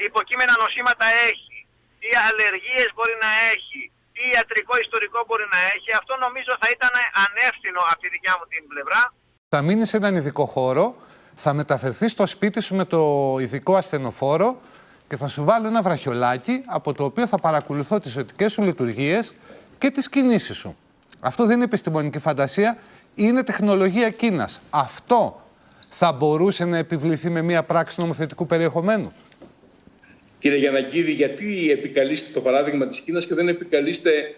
Speaker 5: υποκείμενα νοσήματα έχει, τι αλλεργίες μπορεί να έχει, τι ιατρικό ιστορικό μπορεί να έχει, αυτό νομίζω θα ήταν ανεύθυνο από τη δικιά μου την πλευρά.
Speaker 6: Θα μείνεις σε έναν ειδικό χώρο, θα μεταφερθείς στο σπίτι σου με το ειδικό ασθενοφόρο και θα σου βάλω ένα βραχιολάκι από το οποίο θα παρακολουθώ τις ζωτικές σου λειτουργίες και τις κινήσεις σου. Αυτό δεν είναι επιστημονική φαντασία, είναι τεχνολογία Κίνας. Αυτό θα μπορούσε να επιβληθεί με μια πράξη νομοθετικού περιεχομένου?
Speaker 7: Κύριε Γιαννακίδη, γιατί επικαλείστε το παράδειγμα της Κίνας και δεν επικαλείστε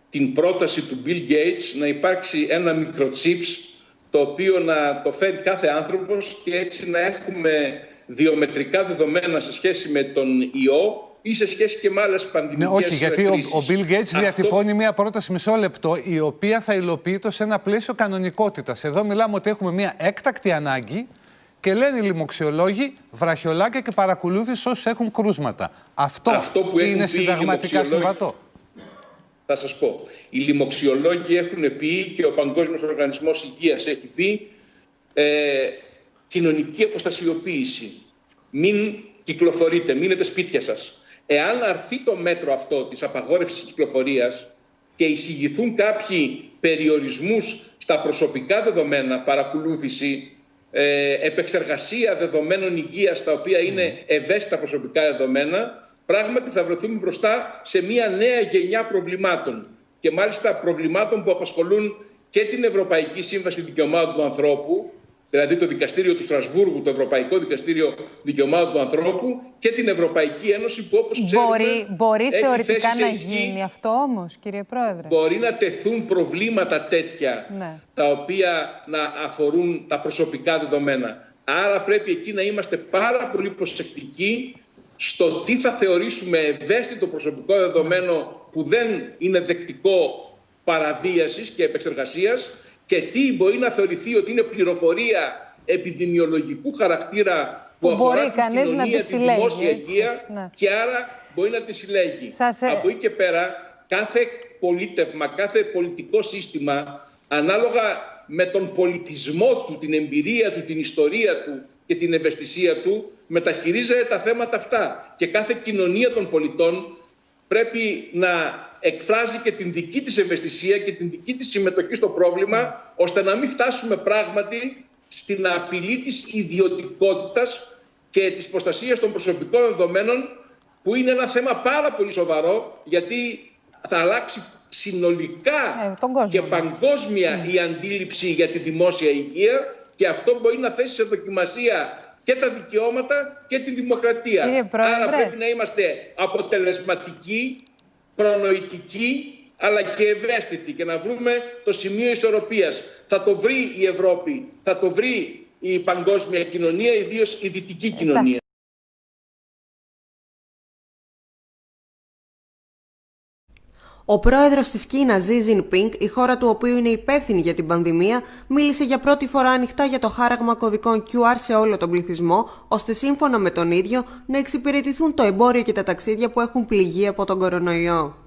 Speaker 7: την πρόταση του Bill Gates να υπάρξει ένα μικροτσίπς το οποίο να το φέρει κάθε άνθρωπος και έτσι να έχουμε βιομετρικά δεδομένα σε σχέση με τον ιό ή σε σχέση και με άλλες πανδημικές κρίσεις.
Speaker 6: Όχι, γιατί ο Bill Gates διατυπώνει μια πρόταση μισό λεπτό, η οποία θα υλοποιείται σε ένα πλαίσιο κανονικότητας. Εδώ μιλάμε ότι έχουμε μια έκτακτη ανάγκη και λένε οι λοιμοξιολόγοι βραχιολάκια και παρακολούθηση όσους έχουν κρούσματα. Αυτό που είναι συνταγματικά συμβατό?
Speaker 7: Θα σας πω. Οι λοιμοξιολόγοι έχουν πει και ο Παγκόσμιος Οργανισμός Υγείας έχει πει κοινωνική αποστασιοποίηση. Μην κυκλοφορείτε, μείνετε σπίτια σας. Εάν αρθεί το μέτρο αυτό της απαγόρευσης κυκλοφορίας και εισηγηθούν κάποιοι περιορισμούς στα προσωπικά δεδομένα, παρακολούθηση, επεξεργασία δεδομένων υγείας, τα οποία είναι ευαίσθητα προσωπικά δεδομένα, πράγματι θα βρεθούμε μπροστά σε μια νέα γενιά προβλημάτων. Και μάλιστα προβλημάτων που απασχολούν και την Ευρωπαϊκή Σύμβαση Δικαιωμάτων του Ανθρώπου, δηλαδή το Δικαστήριο του Στρασβούργου, το Ευρωπαϊκό Δικαστήριο Δικαιωμάτων του Ανθρώπου, και την Ευρωπαϊκή Ένωση που, όπως ξέρουμε,
Speaker 8: μπορεί θεωρητικά να γίνει αυτό όμως, κύριε Πρόεδρε?
Speaker 7: Μπορεί να τεθούν προβλήματα τέτοια, τα οποία να αφορούν τα προσωπικά δεδομένα. Άρα πρέπει εκεί να είμαστε πάρα πολύ προσεκτικοί στο τι θα θεωρήσουμε ευαίσθητο προσωπικό δεδομένο που δεν είναι δεκτικό παραβίασης και επεξεργασίας και τι μπορεί να θεωρηθεί ότι είναι πληροφορία επιδημιολογικού χαρακτήρα που αφορά την κοινωνία, τη δημόσια υγεία, και άρα μπορεί να τη συλλέγει. Από εκεί και πέρα, κάθε πολίτευμα, κάθε πολιτικό σύστημα, ανάλογα με τον πολιτισμό του, την εμπειρία του, την ιστορία του και την ευαισθησία του, μεταχειρίζεται τα θέματα αυτά. Και κάθε κοινωνία των πολιτών πρέπει να εκφράζει και την δική της ευαισθησία και την δική της συμμετοχή στο πρόβλημα, ώστε να μην φτάσουμε πράγματι στην απειλή της ιδιωτικότητας και της προστασίας των προσωπικών δεδομένων, που είναι ένα θέμα πάρα πολύ σοβαρό, γιατί θα αλλάξει συνολικά και παγκόσμια η αντίληψη για τη δημόσια υγεία, και αυτό μπορεί να θέσει σε δοκιμασία και τα δικαιώματα και τη δημοκρατία. Άρα πρέπει να είμαστε αποτελεσματικοί, προνοητικοί, αλλά και ευαίσθητοι, και να βρούμε το σημείο ισορροπίας. Θα το βρει η Ευρώπη, θα το βρει η παγκόσμια κοινωνία, ιδίως η δυτική κοινωνία.
Speaker 20: Ο πρόεδρος της Κίνας, Xi Jinping, η χώρα του οποίου είναι υπεύθυνη για την πανδημία, μίλησε για πρώτη φορά ανοιχτά για το χάραγμα κωδικών QR σε όλο τον πληθυσμό, ώστε σύμφωνα με τον ίδιο να εξυπηρετηθούν το εμπόριο και τα ταξίδια που έχουν πληγεί από τον κορονοϊό.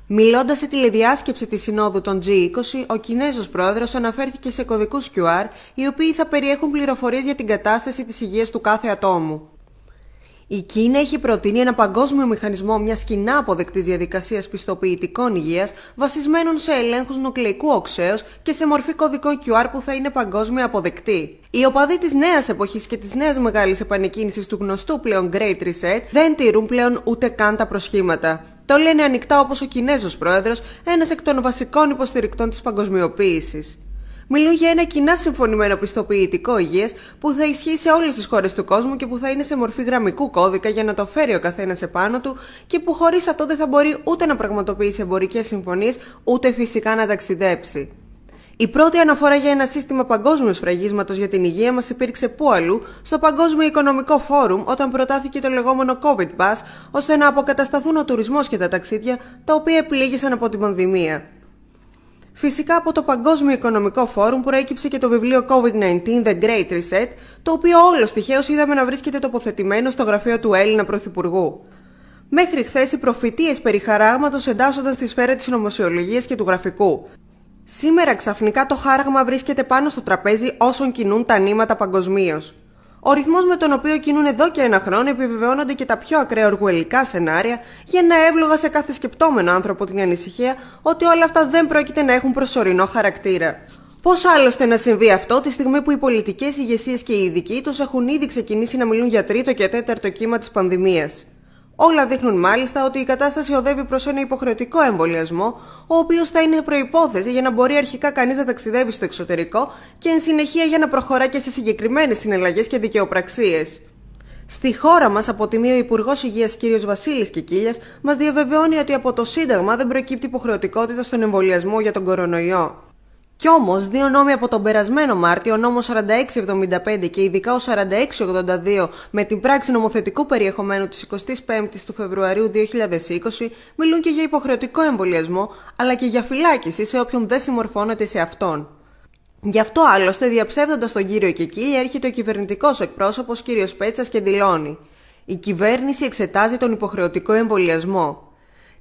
Speaker 20: Μιλώντας σε τηλεδιάσκεψη της Συνόδου των G20, ο Κινέζος πρόεδρος αναφέρθηκε σε κωδικούς QR, οι οποίοι θα περιέχουν πληροφορίες για την κατάσταση της υγείας του κάθε ατόμου. Η Κίνα έχει προτείνει ένα παγκόσμιο μηχανισμό μιας κοινά αποδεκτής διαδικασίας πιστοποιητικών υγείας, βασισμένων σε ελέγχους νουκλεϊκού οξέως και σε μορφή κωδικών QR που θα είναι παγκόσμια αποδεκτή. Οι οπαδοί της νέας εποχής και της νέας μεγάλης επανεκκίνησης του γνωστού πλέον Great Reset δεν τηρούν πλέον ούτε καν τα προσχήματα. Το λένε ανοιχτά όπως ο Κινέζος πρόεδρος, ένας εκ των βασικών υποστηρικτών της παγκοσμιοποίησης. Μιλούν για ένα κοινά συμφωνημένο πιστοποιητικό υγείας που θα ισχύει σε όλες τις χώρες του κόσμου και που θα είναι σε μορφή γραμμικού κώδικα για να το φέρει ο καθένας επάνω του, και που χωρίς αυτό δεν θα μπορεί ούτε να πραγματοποιήσει εμπορικές συμφωνίες, ούτε φυσικά να ταξιδέψει. Η πρώτη αναφορά για ένα σύστημα παγκόσμιου σφραγίσματος για την υγεία μας υπήρξε πού αλλού, στο Παγκόσμιο Οικονομικό Φόρουμ, όταν προτάθηκε το λεγόμενο COVID Pass, ώστε να αποκατασταθούν ο τουρισμός και τα ταξίδια, τα οποία επλήγησαν από την πανδημία. Φυσικά από το Παγκόσμιο Οικονομικό Φόρουμ προέκυψε και το βιβλίο COVID-19 The Great Reset, το οποίο όλος τυχαίως είδαμε να βρίσκεται τοποθετημένο στο γραφείο του Έλληνα Πρωθυπουργού. Μέχρι χθες οι προφητείες περί χαράγματος εντάσσονταν στη σφαίρα της νομοσιολογίας και του γραφικού. Σήμερα ξαφνικά το χάραγμα βρίσκεται πάνω στο τραπέζι όσων κινούν τα νήματα παγκοσμίως. Ο ρυθμός με τον οποίο κινούν εδώ και ένα χρόνο επιβεβαιώνονται και τα πιο ακραία οργουελικά σενάρια, για να εύλογα σε κάθε σκεπτόμενο άνθρωπο την ανησυχία ότι όλα αυτά δεν πρόκειται να έχουν προσωρινό χαρακτήρα. Πώς άλλωστε να συμβεί αυτό τη στιγμή που οι πολιτικές ηγεσίες και οι ειδικοί τους έχουν ήδη ξεκινήσει να μιλούν για τρίτο και τέταρτο κύμα της πανδημίας. Όλα δείχνουν μάλιστα ότι η κατάσταση οδεύει προς ένα υποχρεωτικό εμβολιασμό, ο οποίος θα είναι προϋπόθεση για να μπορεί αρχικά κανείς να ταξιδεύει στο εξωτερικό και εν συνεχεία για να προχωρά και σε συγκεκριμένες συναλλαγές και δικαιοπραξίες. Στη χώρα μας, από τη μία, ο Υπουργός Υγείας κ. Βασίλης Κικίλιας μας διαβεβαιώνει ότι από το Σύνταγμα δεν προκύπτει υποχρεωτικότητα στον εμβολιασμό για τον κορονοϊό. Κι όμως, δύο νόμοι από τον περασμένο Μάρτιο, ο νόμος 4675 και ειδικά ο 4682, με την πράξη νομοθετικού περιεχομένου της 25ης του Φεβρουαρίου 2020, μιλούν και για υποχρεωτικό εμβολιασμό, αλλά και για φυλάκιση σε όποιον δεν συμμορφώνεται σε αυτόν. Γι' αυτό άλλωστε, διαψεύδοντας τον κύριο Κικίλια, έρχεται ο κυβερνητικός εκπρόσωπος κ. Πέτσας και δηλώνει: η κυβέρνηση εξετάζει τον υποχρεωτικό εμβολιασμό.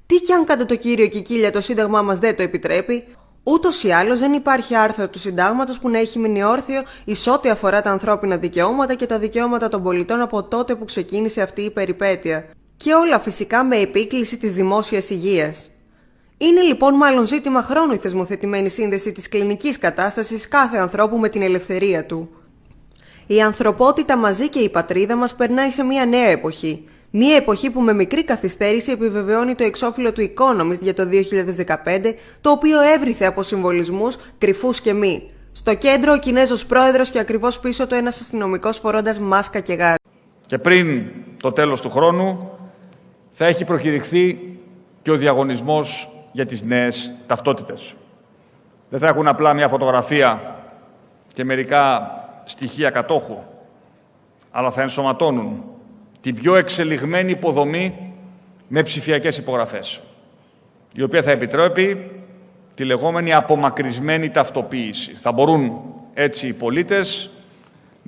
Speaker 20: Τι κι αν κατά το κύριο Κικίλια το Σύνταγμά μας δεν το επιτρέπει. Ούτως ή άλλως δεν υπάρχει άρθρο του Συντάγματος που να έχει μείνει όρθιο εις ό,τι αφορά τα ανθρώπινα δικαιώματα και τα δικαιώματα των πολιτών από τότε που ξεκίνησε αυτή η περιπέτεια. Και όλα φυσικά με επίκληση της δημόσιας υγείας. Είναι λοιπόν μάλλον ζήτημα χρόνου η θεσμοθετημένη σύνδεση της κλινικής κατάστασης κάθε ανθρώπου με την ελευθερία του. Η ανθρωπότητα μαζί και η πατρίδα μας περνάει σε μια νέα εποχή. Μία εποχή που με μικρή καθυστέρηση επιβεβαιώνει το εξώφυλλο του Economist για το 2015, το οποίο έβριθε από συμβολισμούς, κρυφούς και μη. Στο κέντρο ο Κινέζος πρόεδρος και ακριβώς πίσω του ένας αστυνομικός φορώντας μάσκα και γάζι.
Speaker 3: Και πριν το τέλος του χρόνου θα έχει προκηρυχθεί και ο διαγωνισμός για τις νέες ταυτότητες. Δεν θα έχουν απλά μια φωτογραφία και μερικά στοιχεία κατόχου, αλλά θα ενσωματώνουν την πιο εξελιγμένη υποδομή με ψηφιακές υπογραφές, η οποία θα επιτρέπει τη λεγόμενη απομακρυσμένη ταυτοποίηση. Θα μπορούν έτσι οι πολίτες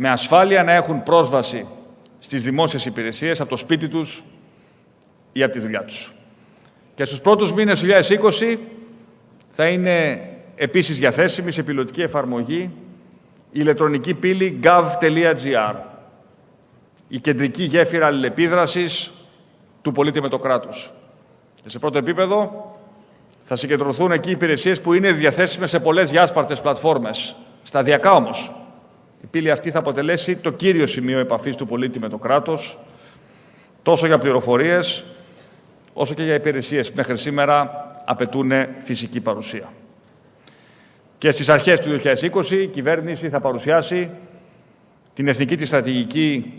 Speaker 3: με ασφάλεια να έχουν πρόσβαση στις δημόσιες υπηρεσίες από το σπίτι τους ή από τη δουλειά τους. Και στους πρώτους μήνες του 2020 θα είναι επίσης διαθέσιμη σε πιλωτική εφαρμογή η ηλεκτρονική πύλη gov.gr, η κεντρική γέφυρα αλληλεπίδρασης του πολίτη με το κράτος. Και σε πρώτο επίπεδο θα συγκεντρωθούν εκεί υπηρεσίες που είναι διαθέσιμες σε πολλές διάσπαρτες πλατφόρμες. Σταδιακά όμως, η πύλη αυτή θα αποτελέσει το κύριο σημείο επαφής του πολίτη με το κράτος, τόσο για πληροφορίες, όσο και για υπηρεσίες που μέχρι σήμερα απαιτούν φυσική παρουσία. Και στις αρχές του 2020 η κυβέρνηση θα παρουσιάσει την εθνική της στρατηγική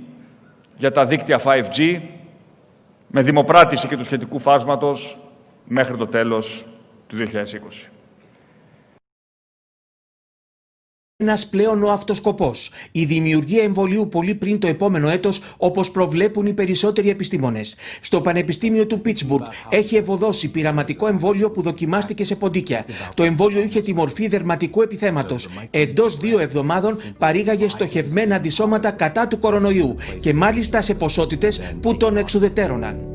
Speaker 3: για τα δίκτυα 5G με δημοπράτηση και του σχετικού φάσματος μέχρι το τέλος του 2020.
Speaker 2: Ένας πλέον ο αυτοσκοπός, η δημιουργία εμβολίου πολύ πριν το επόμενο έτος, όπως προβλέπουν οι περισσότεροι επιστήμονες. Στο Πανεπιστήμιο του Πίτσμπουργκ έχει ευωδώσει πειραματικό εμβόλιο που δοκιμάστηκε σε ποντίκια. Το εμβόλιο είχε τη μορφή δερματικού επιθέματος. Εντός 2 εβδομάδων παρήγαγε στοχευμένα αντισώματα κατά του κορονοϊού και μάλιστα σε ποσότητες που τον εξουδετέρωναν.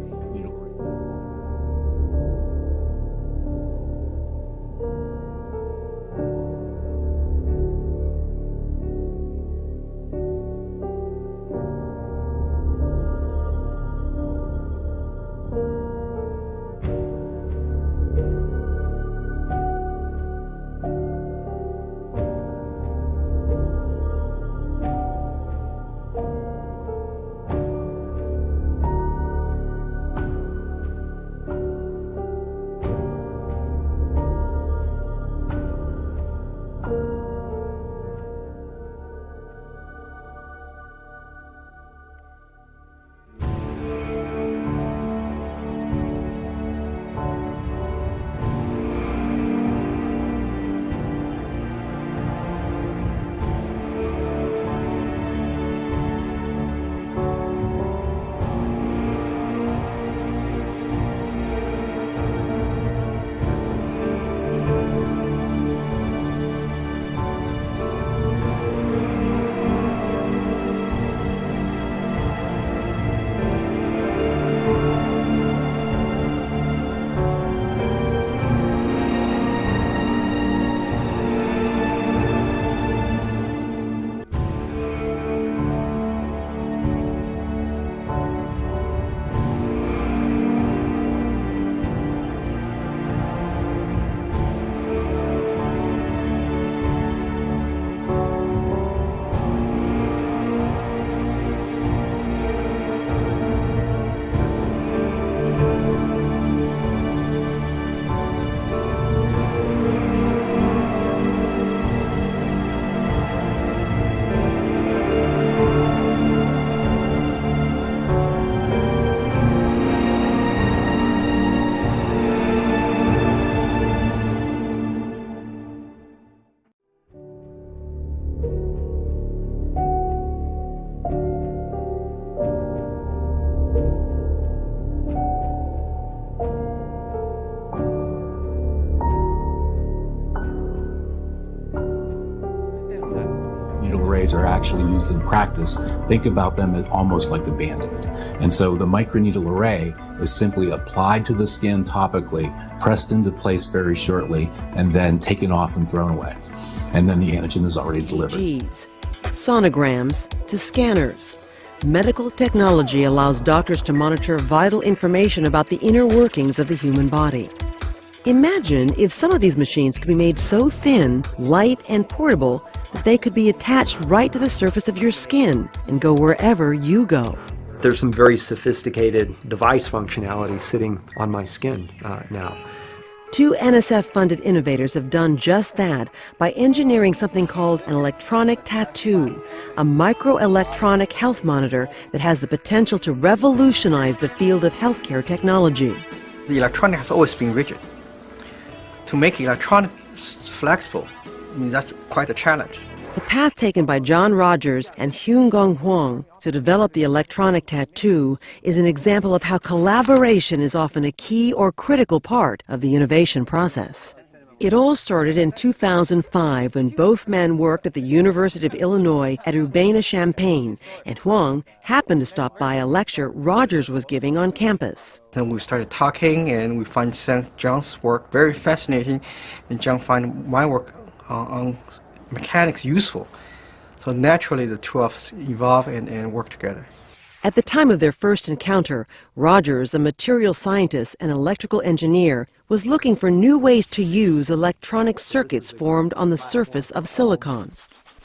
Speaker 9: Are actually used in practice, think about them as almost like a Band-Aid. And so the microneedle array is simply applied to the skin topically, pressed into place very shortly, and then taken off and thrown away. And then the antigen is already delivered.
Speaker 10: Sonograms to scanners. Medical technology allows doctors to monitor vital information about the inner workings of the human body. Imagine if some of these machines could be made so thin, light, and portable that they could be attached right to the surface of your skin and go wherever you go.
Speaker 11: There's some very sophisticated device functionality sitting on my skin now.
Speaker 10: 2 NSF-funded innovators have done just that by engineering something called an electronic tattoo, a microelectronic health monitor that has the potential to revolutionize the field of healthcare technology.
Speaker 12: The electronic has always been rigid. To make electronics flexible, that's quite a challenge.
Speaker 10: The path taken by John Rogers and Hyun-Gong Huang to develop the electronic tattoo is an example of how collaboration is often a key or critical part of the innovation process. It all started in 2005 when both men worked at the University of Illinois at Urbana-Champaign, and Huang happened to stop by a lecture Rogers was giving on campus.
Speaker 12: Then we started talking, and we find John's work very fascinating, and John find my work on mechanics useful. So naturally, the two of us evolve and work together.
Speaker 10: At the time of their first encounter, Rogers, a material scientist and electrical engineer, was looking for new ways to use electronic circuits formed on the surface of silicon.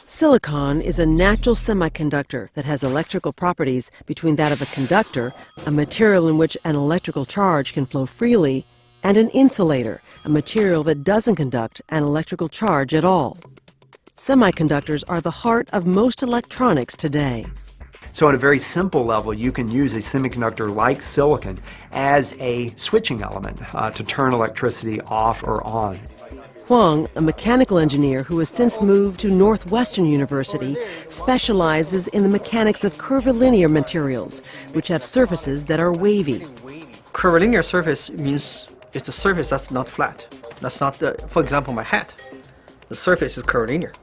Speaker 10: Silicon is a natural semiconductor that has electrical properties between that of a conductor, a material in which an electrical charge can flow freely, and an insulator, a material that doesn't conduct an electrical charge at all. Semiconductors are the heart of most electronics today.
Speaker 11: So at a very simple level, you can use a semiconductor like silicon as a switching element to turn electricity off or on.
Speaker 10: Huang, a mechanical engineer who has since moved to Northwestern University, specializes in the mechanics of curvilinear materials, which have surfaces that are wavy.
Speaker 12: Curvilinear surface means it's a surface that's not flat. That's not, for example, my hat. The surface is curvilinear.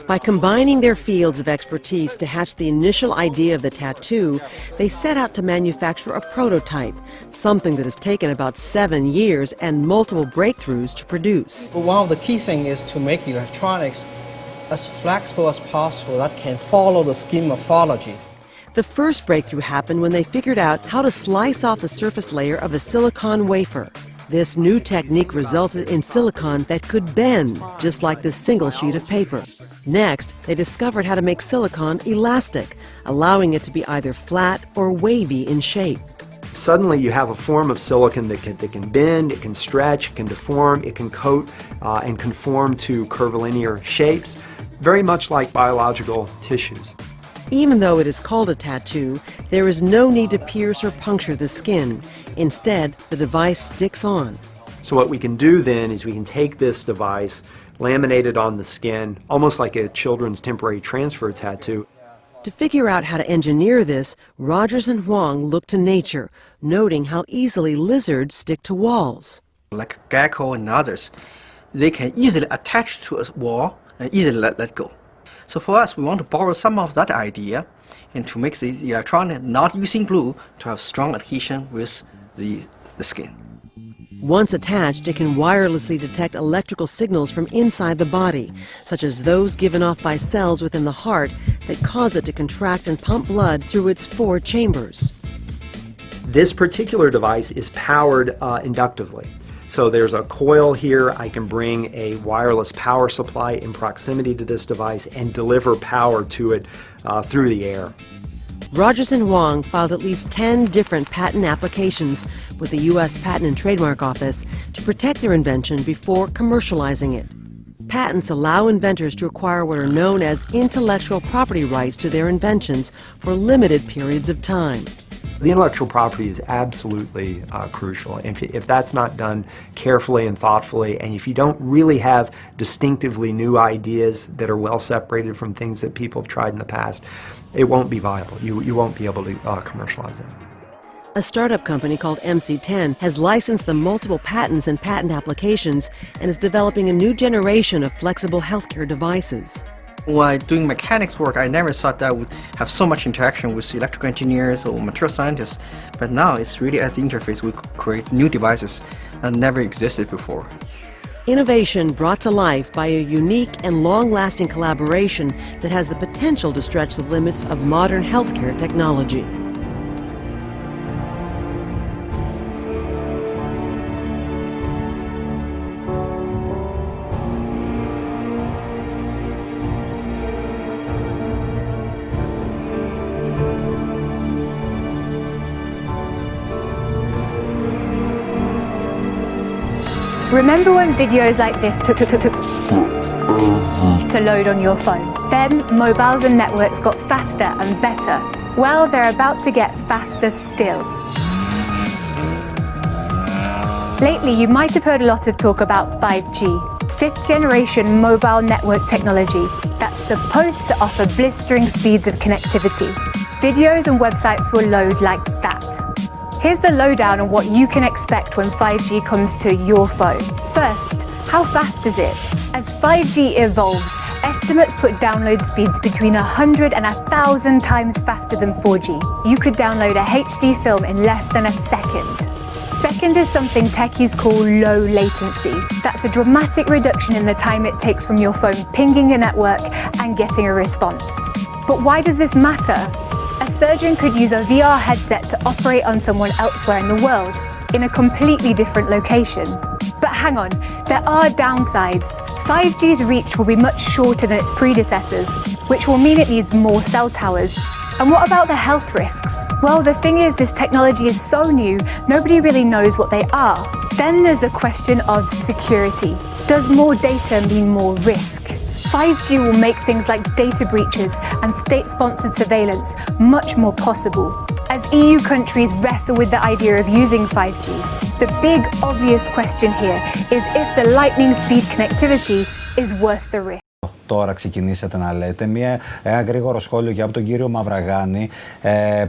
Speaker 10: By combining their fields of expertise to hatch the initial idea of the tattoo, they set out to manufacture a prototype, something that has taken about 7 years and multiple breakthroughs to produce.
Speaker 12: But one of the key things is to make electronics as flexible as possible that can follow the skin morphology.
Speaker 10: The first breakthrough happened when they figured out how to slice off the surface layer of a silicon wafer. This new technique resulted in silicon that could bend, just like this single sheet of paper. Next, they discovered how to make silicon elastic, allowing it to be either flat or wavy in shape.
Speaker 11: Suddenly you have a form of silicon that can bend, it can stretch, it can deform, it can coat and conform to curvilinear shapes, very much like biological tissues.
Speaker 10: Even though it is called a tattoo, there is no need to pierce or puncture the skin. Instead, the device sticks on.
Speaker 11: So what we can do then is we can take this device, laminate it on the skin, almost like a children's temporary transfer tattoo.
Speaker 10: To figure out how to engineer this, Rogers and Huang looked to nature, noting how easily lizards stick to walls.
Speaker 12: Like gecko and others, they can easily attach to a wall and easily let go. So for us, we want to borrow some of that idea and to make the electronic not using glue to have strong adhesion with the skin.
Speaker 10: Once attached, it can wirelessly detect electrical signals from inside the body, such as those given off by cells within the heart that cause it to contract and pump blood through its 4 chambers.
Speaker 11: This particular device is powered inductively. So there's a coil here. I can bring a wireless power supply in proximity to this device and deliver power to it through the air.
Speaker 10: Rogers and Huang filed at least 10 different patent applications with the U.S. Patent and Trademark Office to protect their invention before commercializing it. Patents allow inventors to acquire what are known as intellectual property rights to their inventions for limited periods of time.
Speaker 11: The intellectual property is absolutely crucial. If that's not done carefully and thoughtfully, and if you don't really have distinctively new ideas that are well separated from things that people have tried in the past, it won't be viable. You won't be able to commercialize it.
Speaker 10: A startup company called MC10 has licensed the multiple patents and patent applications and is developing a new generation of flexible healthcare devices.
Speaker 12: While doing mechanics work, I never thought that I would have so much interaction with electrical engineers or material scientists, but now it's really at the interface we create new devices that never existed before.
Speaker 10: Innovation brought to life by a unique and long-lasting collaboration that has the potential to stretch the limits of modern healthcare technology.
Speaker 13: Remember when videos like this took to load on your phone? Then mobiles and networks got faster and better. Well, they're about to get faster still. Lately, you might have heard a lot of talk about 5G, 5th generation mobile network technology that's supposed to offer blistering speeds of connectivity. Videos and websites will load like that. Here's the lowdown on what you can expect when 5G comes to your phone. First, How fast is it? As 5G evolves, estimates put download speeds between 100 and 1,000 times faster than 4G. You could download a HD film in less than a second. Second is something techies call low latency. That's a dramatic reduction in the time it takes from your phone pinging a network and getting a response. But why does this matter? A surgeon could use a VR headset to operate on someone elsewhere in the world, in a completely different location. But hang on, there are downsides. 5G's reach will be much shorter than its predecessors, which will mean it needs more cell towers. And what about the health risks? Well, the thing is, this technology is so new, nobody really knows what they are. Then there's a question of security. Does more data mean more risk? 5G will make things like data breaches and state-sponsored surveillance much more possible. As EU countries wrestle with the idea of using 5G, the big obvious question here is if the lightning speed connectivity is worth the risk.
Speaker 14: Τώρα ξεκινήσατε να λέτε. Ένα γρήγορο σχόλιο και από τον κύριο Μαυραγάνη,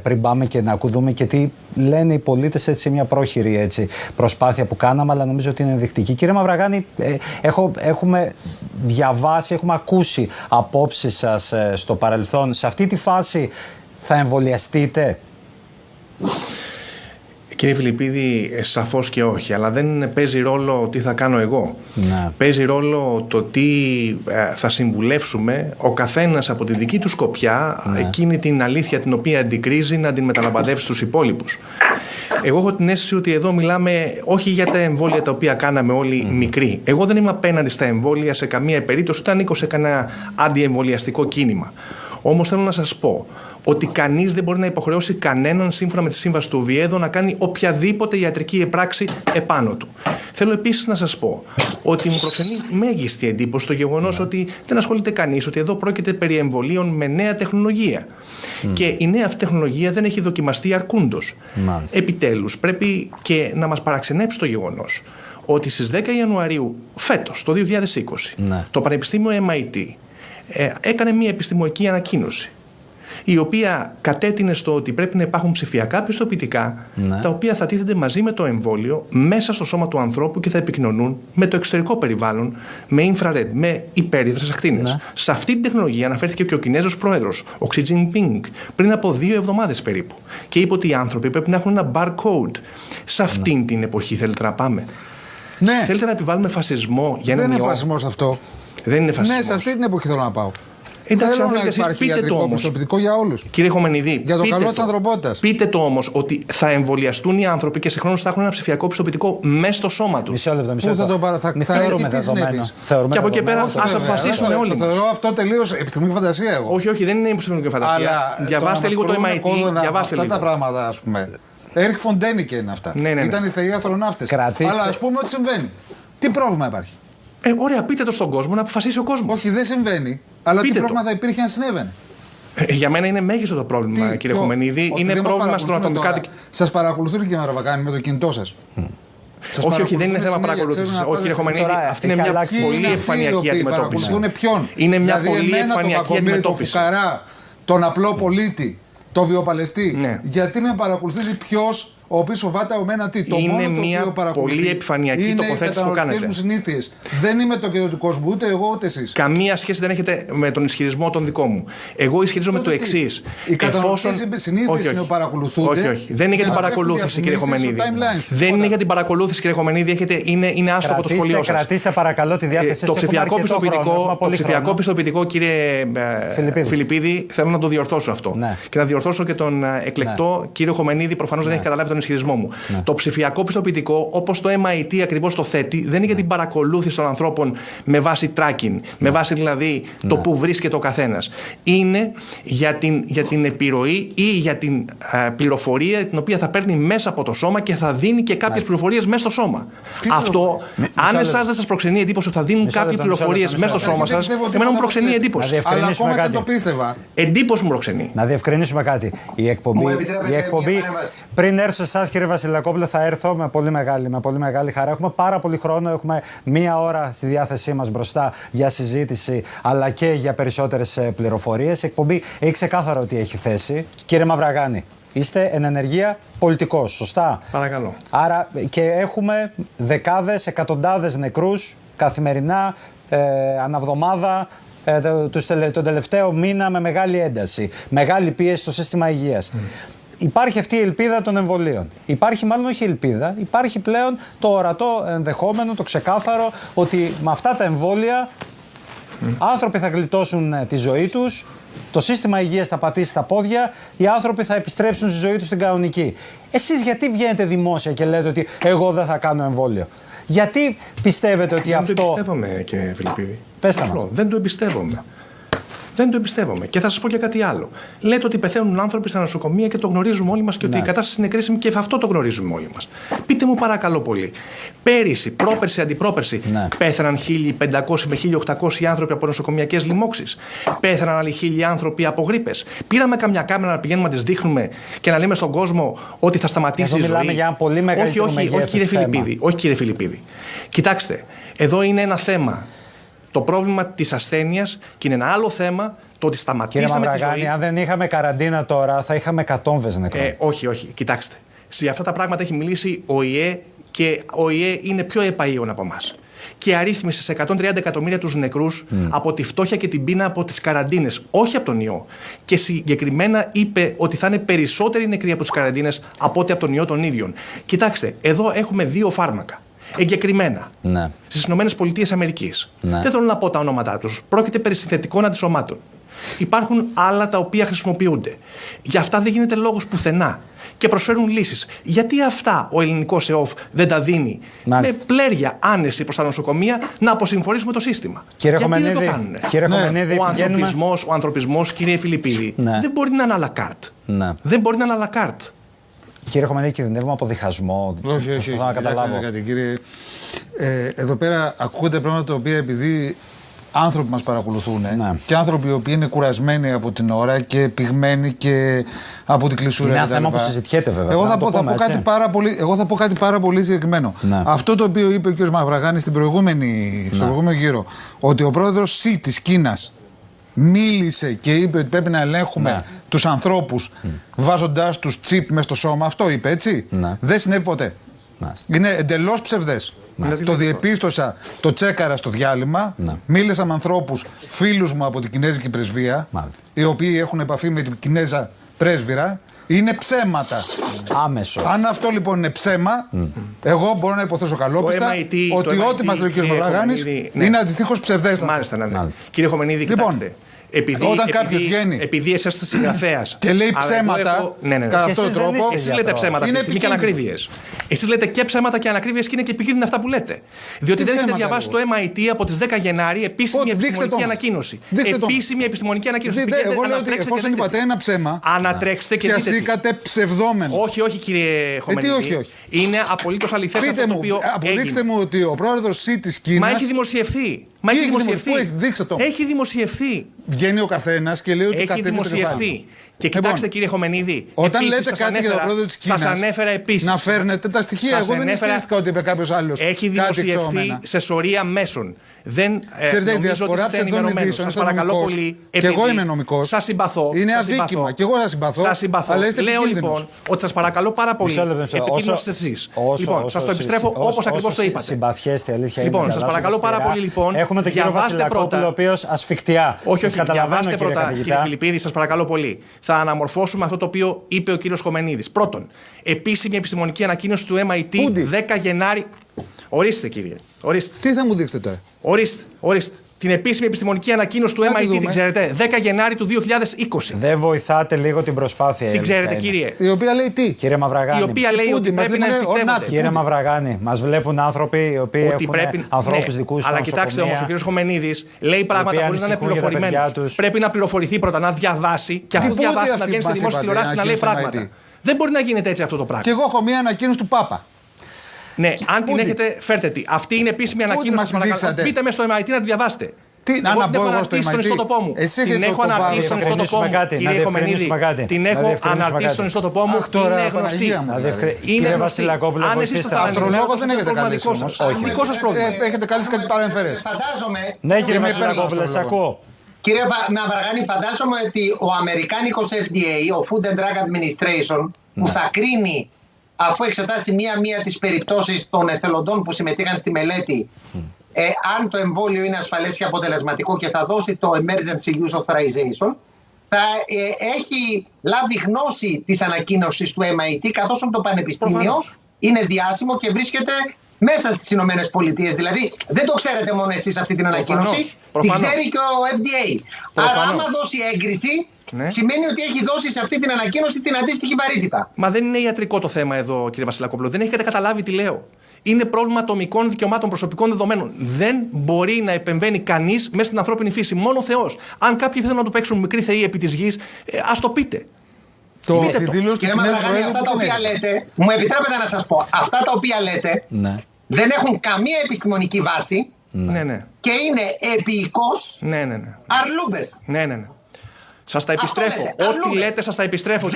Speaker 14: πριν πάμε και να ακούμε και τι λένε οι πολίτες, έτσι, μια πρόχειρη προσπάθεια που κάναμε, αλλά νομίζω ότι είναι ενδεικτική. Κύριε Μαυραγάνη, έχουμε διαβάσει, έχουμε ακούσει απόψεις σας στο παρελθόν. Σε αυτή τη φάση θα εμβολιαστείτε?
Speaker 15: Κύριε Φιλιππίδη, σαφώς και όχι, αλλά δεν παίζει ρόλο τι θα κάνω εγώ. Ναι. Παίζει ρόλο το τι θα συμβουλεύσουμε ο καθένας από τη δική του σκοπιά, εκείνη την αλήθεια την οποία αντικρίζει, να την μεταλαμπαδεύσει στους υπόλοιπους. Εγώ έχω την αίσθηση ότι εδώ μιλάμε όχι για τα εμβόλια τα οποία κάναμε όλοι μικροί. Εγώ δεν είμαι απέναντι στα εμβόλια σε καμία περίπτωση, ούτε ανήκω σε κανένα αντιεμβολιαστικό κίνημα. Όμως θέλω να σας πω ότι κανείς δεν μπορεί να υποχρεώσει κανέναν σύμφωνα με τη σύμβαση του Οβιέδο να κάνει οποιαδήποτε ιατρική επράξη επάνω του. Θέλω επίσης να σας πω ότι μου προξενεί μέγιστη εντύπωση το γεγονός ότι δεν ασχολείται κανείς, ότι εδώ πρόκειται περί εμβολίων με νέα τεχνολογία. Και η νέα αυτή τεχνολογία δεν έχει δοκιμαστεί αρκούντος. Επιτέλους, πρέπει και να μας παραξενέψει το γεγονός ότι στις 10 Ιανουαρίου φέτος, το 2020, το Πανεπιστήμιο MIT έκανε μια επιστημονική ανακοίνωση, η οποία κατέτεινε στο ότι πρέπει να υπάρχουν ψηφιακά πιστοποιητικά, τα οποία θα τίθενται μαζί με το εμβόλιο μέσα στο σώμα του ανθρώπου και θα επικοινωνούν με το εξωτερικό περιβάλλον, με infrared, με υπέρυθρες ακτίνες. Σε αυτή την τεχνολογία αναφέρθηκε και ο Κινέζος πρόεδρος, ο Xi Jinping, πριν από 2 εβδομάδες περίπου. Και είπε ότι οι άνθρωποι πρέπει να έχουν ένα barcode. Σε αυτήν την εποχή θέλετε να πάμε? Θέλετε να επιβάλλουμε φασισμό για έναν ιό?
Speaker 16: Δεν είναι φασισμός αυτό.
Speaker 15: Δεν είναι φασισμός.
Speaker 16: Ναι, σε αυτή την εποχή θέλω να πάω.
Speaker 15: Εντάξει,
Speaker 16: θέλω να υπάρχει ιατρικό πιστοποιητικό για όλους.
Speaker 15: Κύριε Χομενιδή,
Speaker 16: για το καλό της ανθρωπότητας.
Speaker 15: Πείτε το όμως ότι θα εμβολιαστούν οι άνθρωποι και συγχρόνως θα έχουν ένα ψηφιακό πιστοποιητικό μέσα στο σώμα τους.
Speaker 16: Μισό λεπτό. Θα έχει τι συνέπειες.
Speaker 15: Και από εκεί πέρα ας αποφασίσουμε όλοι.
Speaker 16: Θεωρώ αυτό τελείως επιστημονική φαντασία εγώ.
Speaker 15: Όχι, δεν είναι επιστημονική φαντασία. Διαβάστε λίγο το MIT.
Speaker 16: Αυτά τα πράγματα, ας πούμε. Έρικ Φοντένικε είναι αυτά. Ήταν οι θεοί αστροναύτες. Αλλά ας πούμε ότι συμβαίνει. Τι πρόβλημα υπάρχει?
Speaker 15: Ωραία, πείτε το στον κόσμο να αποφασίσει ο κόσμος.
Speaker 16: Όχι, δεν συμβαίνει. Αλλά τι πρόβλημα θα υπήρχε αν συνέβαινε?
Speaker 15: Για μένα είναι μέγιστο το πρόβλημα, κύριε Χομενίδη. Είναι πρόβλημα στον ατομικά.
Speaker 16: Σας παρακολουθούν, κύριε Μαυραβακάνη, με το κινητό σας?
Speaker 15: Όχι, δεν είναι θέμα παρακολούθησης. Όχι, κύριε Χομενίδη, αυτή είναι μια πολύ εμφανιακή αντιμετώπιση. Είναι μια πολύ εμφανιακή αντιμετώπιση.
Speaker 16: Το φουκαρά, τον απλό πολίτη, το βιοπαλαιστή. Γιατί να παρακολουθήσει ποιος, ο οποίος φοβάται από μένα τι? Το
Speaker 15: είναι
Speaker 16: μόνο
Speaker 15: μια
Speaker 16: το οποίο παρακολουθεί
Speaker 15: πολύ επιφανειακή τοποθέτηση που κάνετε.
Speaker 16: Μου συνήθειες. Δεν είμαι το κέντρο του κόσμου, ούτε εγώ ούτε εσείς.
Speaker 15: Καμία σχέση δεν έχετε με τον ισχυρισμό τον δικό μου. Εγώ ισχυρίζομαι το εξής.
Speaker 16: Οι καταναλωτικές συνήθειες είναι παρακολουθούνται.
Speaker 15: Όχι. Δεν είναι για την παρακολούθηση, κύριε Χομενίδη. Δεν είναι για την παρακολούθηση, κύριε Χομενίδη. Είναι άστοχο το σχολείο σας.
Speaker 14: Κρατήστε παρακαλώ τη διάθεσή σας.
Speaker 15: Το ψηφιακό πιστοποιητικό, κύριε Φιλιππίδη, θέλω να το διορθώσω αυτό. Και να διορθώσω και τον εκλεκτό κύριο Χομενίδη, προφανώς δεν έχει καταλάβει τον ισχυρισμό μου. Το ψηφιακό πιστοποιητικό, όπως το MIT ακριβώς το θέτει, δεν είναι για την παρακολούθηση των ανθρώπων με βάση tracking, με βάση δηλαδή το που βρίσκεται ο καθένας. Είναι για την επιρροή ή για την πληροφορία την οποία θα παίρνει μέσα από το σώμα και θα δίνει και κάποιες πληροφορίες μέσα στο σώμα. Αυτό, αν εσάς δεν σας προξενεί εντύπωση ότι θα δίνουν κάποιες πληροφορίες μέσα στο σώμα σας, εμένα μου προξενεί εντύπωση.
Speaker 16: Αλλά ακόμα και το πίστευα.
Speaker 15: Εντύπωση μου προξενεί.
Speaker 14: Να διευκρινίσουμε κάτι. Η εκπομπή πριν έρθω σε εσάς, κύριε Βασιλακόπουλε, θα έρθω με πολύ μεγάλη χαρά. Έχουμε πάρα πολύ χρόνο. Έχουμε 1 ώρα στη διάθεσή μας μπροστά για συζήτηση, αλλά και για περισσότερες πληροφορίες. Η εκπομπή έχει ξεκάθαρο ότι έχει θέση. Κύριε Μαυραγάνη, είστε εν ενεργεία πολιτικός, σωστά?
Speaker 15: Παρακαλώ.
Speaker 14: Άρα και έχουμε δεκάδες, εκατοντάδες νεκρούς καθημερινά, αναβδομάδα, τον τελευταίο μήνα με μεγάλη ένταση, μεγάλη πίεση στο σύστημα υγείας. Υπάρχει αυτή η ελπίδα των εμβολίων. Υπάρχει μάλλον όχι ελπίδα, υπάρχει πλέον το ορατό ενδεχόμενο, το ξεκάθαρο, ότι με αυτά τα εμβόλια άνθρωποι θα γλιτώσουν τη ζωή τους, το σύστημα υγείας θα πατήσει τα πόδια, οι άνθρωποι θα επιστρέψουν στη ζωή τους στην κανονική. Εσείς γιατί βγαίνετε δημόσια και λέτε ότι εγώ δεν θα κάνω εμβόλιο? Γιατί πιστεύετε ότι αυτό...
Speaker 15: Δεν το εμπιστεύομαι, κύριε Φιλιππίδη.
Speaker 14: Πέστε μας.
Speaker 15: Δεν το εμπιστεύομαι. Δεν το εμπιστεύομαι. Και θα σας πω και κάτι άλλο. Λέτε ότι πεθαίνουν άνθρωποι στα νοσοκομεία και το γνωρίζουμε όλοι μας και ότι η κατάσταση είναι κρίσιμη και αυτό το γνωρίζουμε όλοι μας. Πείτε μου παρακαλώ πολύ. Πέρυσι, πρόπερσι, αντιπρόπερσι, πέθαναν 1.500 με 1.800 άνθρωποι από νοσοκομιακές λοιμώξεις. Πέθαναν άλλοι 1.000 άνθρωποι από γρίπες. Πήραμε καμιά κάμερα να πηγαίνουμε να τις δείχνουμε και να λέμε στον κόσμο ότι θα σταματήσει η ζωή?
Speaker 14: Μιλάμε για ένα πολύ μεγαλύτερο
Speaker 15: όχι, κύριε Φιλιππίδη. Κοιτάξτε, εδώ είναι ένα θέμα. Το πρόβλημα της ασθένειας και είναι ένα άλλο θέμα το ότι σταματήσαμε τη ζωή.
Speaker 14: Αν δεν είχαμε καραντίνα τώρα, θα είχαμε εκατόμβες νεκρών.
Speaker 15: Όχι. Κοιτάξτε. Για αυτά τα πράγματα έχει μιλήσει ο ΟΗΕ και ο ΟΗΕ είναι πιο επαΐων από εμάς. Και αρρύθμισε σε 130 εκατομμύρια τους νεκρούς από τη φτώχεια και την πείνα από τις καραντίνες, όχι από τον ιό. Και συγκεκριμένα είπε ότι θα είναι περισσότεροι νεκροί από τις καραντίνες από ότι από τον ιό των ίδιων. Κοιτάξτε, εδώ έχουμε 2 φάρμακα. Εγκεκριμένα. Στις ΗΠΑ. Δεν θέλω να πω τα ονόματά τους. Πρόκειται περί συνθετικών αντισωμάτων. Υπάρχουν άλλα τα οποία χρησιμοποιούνται. Για αυτά δεν γίνεται λόγος πουθενά. Και προσφέρουν λύσεις. Γιατί αυτά ο ελληνικός ΕΟΦ δεν τα δίνει με πλέρια άνεση προς τα νοσοκομεία να αποσυμφορήσουμε το σύστημα? Γιατί δεν το κάνουν? Ο ανθρωπισμός, κύριε Φιλιππίδη, δεν μπορεί να είναι à la carte. Δεν μπορεί να είναι à la carte.
Speaker 14: Κύριε Χωμενίδη, κινδυνεύουμε από διχασμό?
Speaker 16: Όχι.
Speaker 14: Να καταλάβω.
Speaker 16: Κάτι, κύριε. Εδώ πέρα ακούγονται πράγματα τα οποία, επειδή άνθρωποι μας παρακολουθούν και άνθρωποι οι οποίοι είναι κουρασμένοι από την ώρα και πυγμένοι και από την κλεισούρα.
Speaker 14: Είναι ένα θέμα που συζητιέται βέβαια.
Speaker 16: Εγώ θα πω κάτι πάρα πολύ συγκεκριμένο. Αυτό το οποίο είπε ο κ. Μαυραγάνης στο προηγούμενο γύρο, ότι ο πρόεδρος ΣΥ της Κίνας μίλησε και είπε ότι πρέπει να ελέγχουμε τους ανθρώπους βάζοντάς τους τσίπ μες στο σώμα. Αυτό είπε, έτσι. Δεν συνέβη ποτέ. Είναι εντελώς ψευδές. Το διεπίστωσα, το τσέκαρα στο διάλειμμα. Μίλησα με ανθρώπους, φίλους μου από την Κινέζικη πρεσβεία, οι οποίοι έχουν επαφή με την Κινέζα πρέσβυρα. Είναι ψέματα.
Speaker 14: Άμεσο.
Speaker 16: Αν αυτό λοιπόν είναι ψέμα, εγώ μπορώ να υποθέσω καλόπιστα ότι ό,τι μας λέει ο κ. Μαυραγάνης είναι αντιστοίχως ψευδέστατο.
Speaker 15: Μάλιστα. Κύριε Χωμενίδη, κοιτάξτε. Επειδή εσείς είστε συγγραφέας
Speaker 16: και λέει ψέματα κατά αυτόν τον τρόπο.
Speaker 15: Εσείς λέτε ψέματα και ανακρίβειες. Εσείς λέτε και ψέματα και ανακρίβειες και είναι και επικίνδυνα αυτά που λέτε. Διότι δεν έχετε διαβάσει το MIT από τις 10 Γενάρη επίσημη επιστημονική ανακοίνωση. Επίσημη επιστημονική ανακοίνωση.
Speaker 16: Εγώ λέω ότι εφόσον είπατε ένα ψέμα,
Speaker 15: ανατρέξτε και
Speaker 16: αστήκατε ψευδόμενο.
Speaker 15: Όχι, κύριε Χωμενίδη. Είναι απολύτως αληθές αυτό το οποίο έγινε.
Speaker 16: Αποδείξτε μου ότι ο πρόεδρος ΣΥ της Κίνας.
Speaker 15: Μα έχει δημοσιευθεί. Έχει δημοσιευθεί.
Speaker 16: Βγαίνει ο καθένας και λέει ότι
Speaker 15: έχει δημοσιευθεί. Και κοιτάξτε, κύριε Χωμενίδη,
Speaker 16: όταν λέτε κάτι για τον πρόεδρο της Κίνας,
Speaker 15: σας ανέφερα επίσης.
Speaker 16: Να φέρνετε τα στοιχεία. Εγώ δεν ισχυρίστηκα ότι είπε κάποιος άλλος.
Speaker 15: Έχει δημοσιευθεί σε σωρία μέσων. Δεν
Speaker 16: ξέρετε, η διασπορά ψευδών ειδήσεων.
Speaker 15: Σας παρακαλώ πολύ.
Speaker 16: Και εγώ είμαι νομικός.
Speaker 15: Σας συμπαθώ.
Speaker 16: Είναι αδίκημα. Και εγώ σας συμπαθώ.
Speaker 15: Λέω λοιπόν ότι σας παρακαλώ πάρα πολύ. Επικίνδυνος είστε εσείς. Λοιπόν, σας το επιστρέφω όπως ακριβώς το είπατε.
Speaker 14: Συμπαθιέστε, αλήθεια.
Speaker 15: Λοιπόν, σας παρακαλώ πάρα πολύ λοιπόν.
Speaker 14: Έχουμε τον κύριο Βασιλακόπουλο, ο οποίος ασφικτιά.
Speaker 15: Όχι, διαβάστε πρώτα, κύριε Φιλιππίδη, σας παρακαλώ πολύ. Θα αναμορφώσουμε αυτό το οποίο είπε ο κύριος Χωμενίδης. Πρώτον, επίσημη επιστημονική ανακοίνωση του MIT 10 Γενάρη. Ορίστε, κύριε. Ορίστε.
Speaker 16: Τι θα μου δείξετε τώρα?
Speaker 15: Ορίστε. Την επίσημη επιστημονική ανακοίνωση του MIT, την ξέρετε, 10 Γενάρη του 2020.
Speaker 14: Δεν βοηθάτε λίγο την προσπάθεια.
Speaker 15: Την ξέρετε, κύριε.
Speaker 16: Η οποία λέει τι?
Speaker 14: Κύριε Μαυραγάνη.
Speaker 15: Η οποία λέει ότι πρέπει να εμφυτεύονται.
Speaker 14: Κύριε Μαυραγάνη, μας βλέπουν άνθρωποι οι οποίοι έχουν ανθρώπους δικούς τους.
Speaker 15: Αλλά κοιτάξτε όμως, ο κύριος Χωμενίδης λέει πράγματα χωρίς να είναι πληροφορημένος. Πρέπει να πληροφορηθεί πρώτα, να διαβάσει και αφού διαβάσει να βγαίνει στη δημόσια τηλεόραση να λέει πράγματα. Δεν μπορεί να γίνεται έτσι αυτό το πράγμα.
Speaker 16: Και εγώ έχω μία ανακοίνωση του Πάπα.
Speaker 15: Ναι, αν την έχετε, φέρτε τη. Αυτή είναι επίσημη ανακοίνωση. Μπείτε μέσα στο MIT να τη διαβάσετε.
Speaker 16: Τι να μπω εγώ στο MIT?
Speaker 15: Την έχω αναρτήσει στον ιστότοπό μου. Κύριε Χωμενίδη, την έχω αναρτήσει στον ιστότοπό μου. Είναι γνωστή.
Speaker 14: Κύριε Βασιλακόπουλο,
Speaker 16: αστρολόγο δεν έχετε καλέσει όμως.
Speaker 15: Δικό σας πρόβλημα.
Speaker 16: Έχετε καλέσει κάτι παρεμφερές.
Speaker 14: Ναι, κύριε Βασιλακόπουλο, σας ακούω.
Speaker 17: Κύριε Μαυραγάνη, φαντάζομαι ότι ο Αμερικάνικος FDA, ο Food and Drug Administration, που θα κρίνει αφού εξετάσει μία-μία τις περιπτώσεις των εθελοντών που συμμετείχαν στη μελέτη, αν το εμβόλιο είναι ασφαλές και αποτελεσματικό και θα δώσει το Emergency Use Authorization, θα έχει λάβει γνώση της ανακοίνωσης του MIT, καθώς το πανεπιστήμιο είναι διάσημο και βρίσκεται μέσα στις Ηνωμένες Πολιτείες. Δηλαδή δεν το ξέρετε μόνο εσείς αυτή την ανακοίνωση, την ξέρει και ο FDA. Άρα άμα δώσει έγκριση, σημαίνει ότι έχει δώσει σε αυτή την ανακοίνωση την αντίστοιχη βαρύτητα.
Speaker 15: Μα δεν είναι ιατρικό το θέμα εδώ, κύριε Βασιλακόπουλο. Δεν έχετε καταλάβει τι λέω. Είναι πρόβλημα ατομικών δικαιωμάτων, προσωπικών δεδομένων. Δεν μπορεί να επεμβαίνει κανείς μέσα στην ανθρώπινη φύση. Μόνο ο Θεός. Αν κάποιοι θέλουν να του παίξουν μικρή θεή επί της γης, ας το πείτε.
Speaker 17: Κύριε Μαυραγάνη, αυτά τα οποία λέτε, μου επιτρέπετε να σας πω, αυτά τα οποία λέτε δεν έχουν καμία επιστημονική βάση και είναι επίοικος αρλούμπες.
Speaker 15: Ναι. Σας τα επιστρέφω. Ό,τι λέτε σας τα επιστρέφω.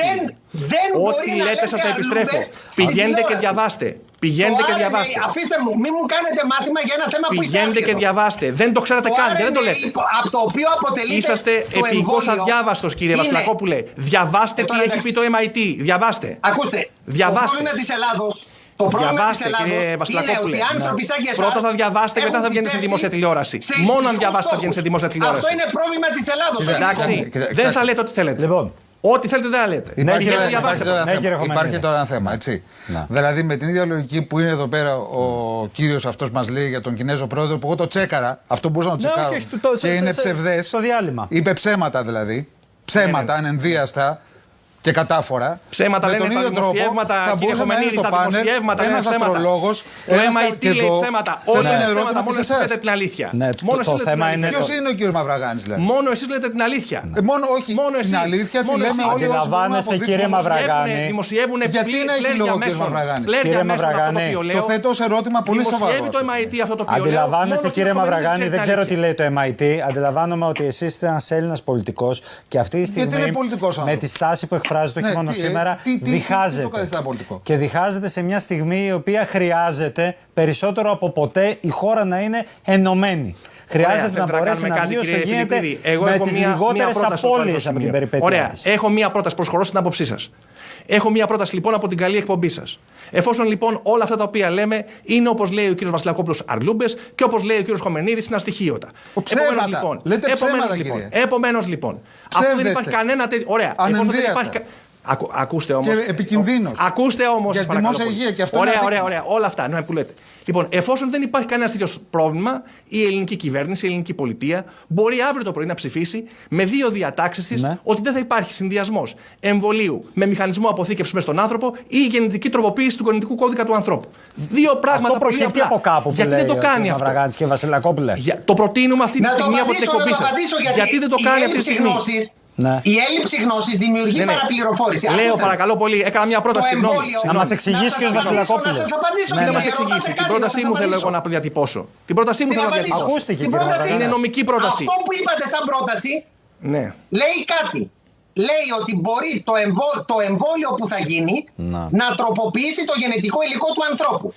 Speaker 15: Ό,τι λέτε σας τα επιστρέφω. Πηγαίνετε και διαβάστε. Πηγαίνετε και διαβάστε.
Speaker 17: Αφήστε μου, μην μου κάνετε μάθημα για ένα θέμα που είστε
Speaker 15: Πηγαίνετε και διαβάστε. Δεν το ξέρετε καν, δεν το λέτε.
Speaker 17: Από το οποίο αποτελείται.
Speaker 15: Είσαστε επικώς αδιάβαστος, κύριε Βασιλακόπουλε. Διαβάστε τι έχει πει το MIT. Διαβάστε.
Speaker 17: Ακούστε. Το πρόβλημα της Ελλάδος. Το πρόβλημα της Ελλάδος είναι ότι άνθρωποι σαν και εσάς
Speaker 15: πρώτα θα διαβάσετε και μετά θα βγαίνει σε δημόσια τηλεόραση. Μόνο αν διαβάσετε θα βγαίνει σε δημόσια τηλεόραση.
Speaker 17: Αυτό είναι πρόβλημα της Ελλάδος.
Speaker 15: Εντάξει, δεν θα λέτε ό,τι θέλετε. Λοιπόν, ό,τι θέλετε δεν θα λέτε.
Speaker 16: Υπάρχει τώρα ένα θέμα, έτσι. Δηλαδή με την ίδια λογική που είναι εδώ πέρα ο κύριος αυτός μας λέει για τον Κινέζο πρόεδρο, που εγώ το τσέκαρα, αυτό μπορούσα να το τσεκάρω. Και είναι ψευδές. Είπε ψέματα δηλαδή. Ψέματα ανενδίαστα. Και κατάφορα.
Speaker 15: Ψέματα λένε τα δημοσιεύματα, κύριε Χομενίδη, τα δημοσιεύματα λένε ψέματα. Το MIT λέει ψέματα. Όλα είναι ψέματα, μόνο εσείς λέτε την αλήθεια.
Speaker 16: Ποιος είναι ο κύριος Μαυραγάνης, δηλαδή?
Speaker 15: Μόνο εσείς λέτε την αλήθεια.
Speaker 16: Μόνο την αλήθεια τη λέμε όλοι.
Speaker 14: Αντιλαμβάνεστε, κύριε Μαυραγάνη.
Speaker 15: Δημοσιεύουν
Speaker 16: γιατί να έχει λόγο, κύριε Μαυραγάνη?
Speaker 14: Κύριε Μαυραγάνη,
Speaker 16: το θέτω ως ερώτημα πολύ σοβαρό.
Speaker 15: Δημοσιεύει το MIT αυτό το οποίο λέω.
Speaker 14: Αντιλαμβάνεστε, κύριε Μαυραγάνη, δεν ξέρω τι λέει το MIT. Αντιλαμβάνομαι ότι εσείς είστε ένας Έλληνας πολιτικός και αυτή τη στιγμή με τη στάση που εκφράζεται το χειμώνα σήμερα, διχάζεται. Και διχάζεται σε μια στιγμή η οποία χρειάζεται περισσότερο από ποτέ η χώρα να είναι ενωμένη. Χρειάζεται να μπορέσει να βγει όσο γίνεται με τις λιγότερες απώλειες από την περιπέτεια.
Speaker 15: Ωραία. Έχω μία πρόταση, προσχωρώ στην άποψή σας. Έχω μία πρόταση λοιπόν από την καλή εκπομπή σας. Εφόσον λοιπόν όλα αυτά τα οποία λέμε είναι όπως λέει ο κύριος Βασιλακόπουλος αρλούμπες και όπως λέει ο κύριος Χομενίδης είναι αστοιχείωτα. Επομένως λοιπόν, αφού δεν υπάρχει κανένα τέτοιο. Ωραία. Ακούστε όμως.
Speaker 16: Και επικινδύνος.
Speaker 15: Ακούστε όμως.
Speaker 16: Για τη δημόσια υγεία και αυτό.
Speaker 15: Ωραία. Όλα αυτά που λέτε. Λοιπόν, εφόσον δεν υπάρχει κανένα τέτοιο πρόβλημα, η ελληνική κυβέρνηση, η ελληνική πολιτεία μπορεί αύριο το πρωί να ψηφίσει με 2 διατάξεις της ότι δεν θα υπάρχει συνδυασμός εμβολίου με μηχανισμό αποθήκευσης μέσα στον άνθρωπο ή γενετική τροποποίηση του γενετικού κώδικα του ανθρώπου. 2 πράγματα
Speaker 14: αυτό πολύ απλά. Από κάπου
Speaker 15: γιατί δεν το κάνει αυτό?
Speaker 14: Και Βασιλακόπουλε.
Speaker 15: Το προτείνουμε αυτή τη στιγμή από την εκπομπή σας. Γιατί δεν το κάνει αυτή τη στιγμή?
Speaker 17: Η έλλειψη γνώσης δημιουργεί παραπληροφόρηση.
Speaker 15: Λέω παρακαλώ πολύ, έκανα μια πρόταση.
Speaker 14: Να μας εξηγήσει ο Βασιλακόπουλος.
Speaker 15: Να μας εξηγήσει. Την πρότασή μου θέλω εγώ να διατυπώσω. Την πρότασή μου θέλω να διατυπώσω.
Speaker 14: Ακούστηκε,
Speaker 15: είναι νομική πρόταση.
Speaker 17: Αυτό που είπατε σαν πρόταση λέει κάτι. Λέει ότι μπορεί το εμβόλιο που θα γίνει να τροποποιήσει το γενετικό υλικό του ανθρώπου.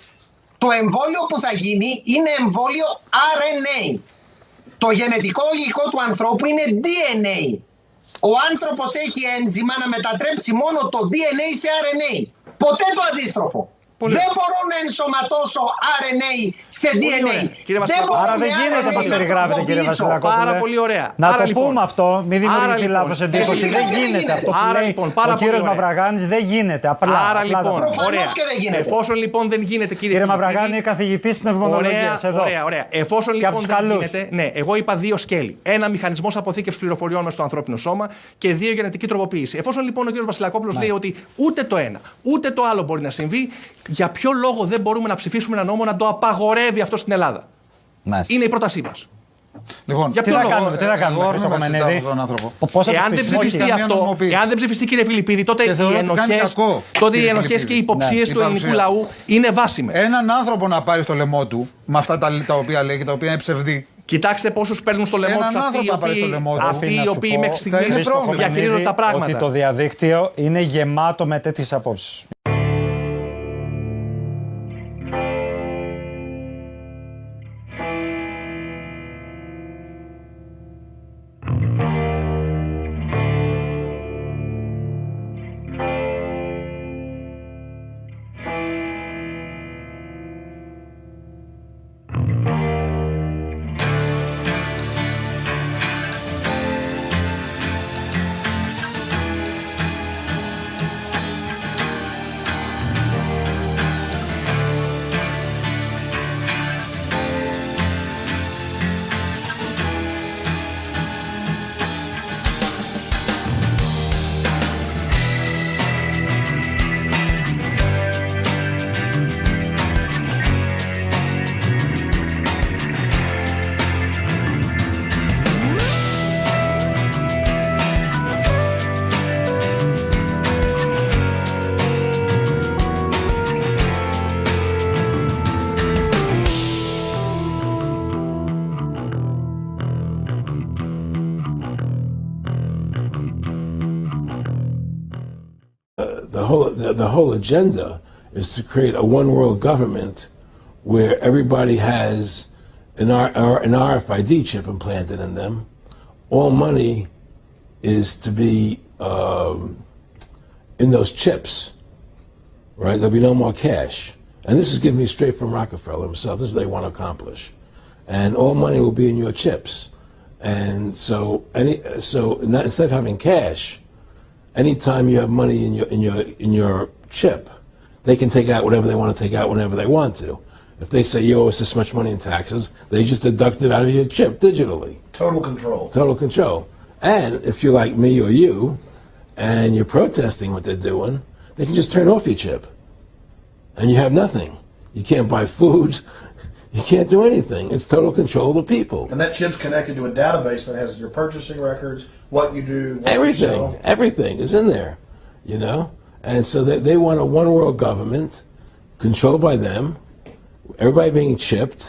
Speaker 17: Το εμβόλιο που θα γίνει είναι εμβόλιο RNA. Το γενετικό υλικό του ανθρώπου είναι DNA. Ο άνθρωπος έχει ένζημα να μετατρέψει μόνο το DNA σε RNA. Ποτέ το αντίστροφο. Δεν μπορώ να ενσωματώσω RNA σε DNA.
Speaker 14: Άρα δεν γίνεται να περιγράφετε, κύριε Βασιλακόπουλε.
Speaker 15: Πάρα πολύ ωραία.
Speaker 14: Να το πούμε αυτό, μην δημιουργηθεί λάθος εντύπωση. Δεν γίνεται αυτό που λέει ο κύριος Μαυραγάνης. Δεν γίνεται.
Speaker 15: Άρα λοιπόν, εφόσον λοιπόν δεν γίνεται,
Speaker 14: κύριε Μαυραγάνη, είναι καθηγητής πνευμονολογίας εδώ.
Speaker 15: Ωραία. Εφόσον λοιπόν δεν γίνεται, εγώ είπα 2 σκέλη. Ένα μηχανισμός αποθήκευσης πληροφοριών μες στο ανθρώπινο σώμα και 2 γενετική τροποποίηση. Εφόσον λοιπόν ο κύριος Βασιλακόπουλος λέει ότι ούτε το ένα ούτε το άλλο μπορεί να συμβεί, για ποιο λόγο δεν μπορούμε να ψηφίσουμε ένα νόμο να το απαγορεύει αυτό στην Ελλάδα? Είναι η πρότασή μας.
Speaker 16: Λοιπόν, τι θα κάνουμε, Χρήστο Χομενίδη?
Speaker 15: Εάν δεν ψηφιστεί, κύριε Φιλιππίδη, τότε οι ενοχές και οι υποψίες του ελληνικού λαού είναι βάσιμες.
Speaker 16: Έναν άνθρωπο να πάρει στο λαιμό του με αυτά τα οποία λέει και τα οποία είναι ψευδή.
Speaker 15: Κοιτάξτε πόσους παίρνουν στο λαιμό τους αυτοί οι οποίοι μέχρι στιγμής διαχειρίζονται τα πράγματα.
Speaker 14: Ότι το διαδίκτυο είναι γεμάτο με τέτοιες απόψεις.
Speaker 18: the whole agenda is to create a one world government where everybody has an RFID chip implanted in them. All money is to be in those chips, right? There'll be no more cash. And this is given me straight from Rockefeller himself. This is what they want to accomplish. And all money will be in your chips. And so instead of having cash, anytime you have money in your chip, they can take out whatever they want to take out whenever they want to. If they say you owe us this much money in taxes, they just deduct it out of your chip digitally.
Speaker 19: Total control.
Speaker 18: Total control. And if you're like me or you, and you're protesting what they're doing, they can just turn off your chip. And you have nothing. You can't buy food. You can't do anything. It's total control of the people.
Speaker 19: And that chip's connected to a database that has your purchasing records, what you do, what
Speaker 18: everything,
Speaker 19: you sell.
Speaker 18: everything is in there, you know? And so they want a one world government controlled by them, everybody being chipped,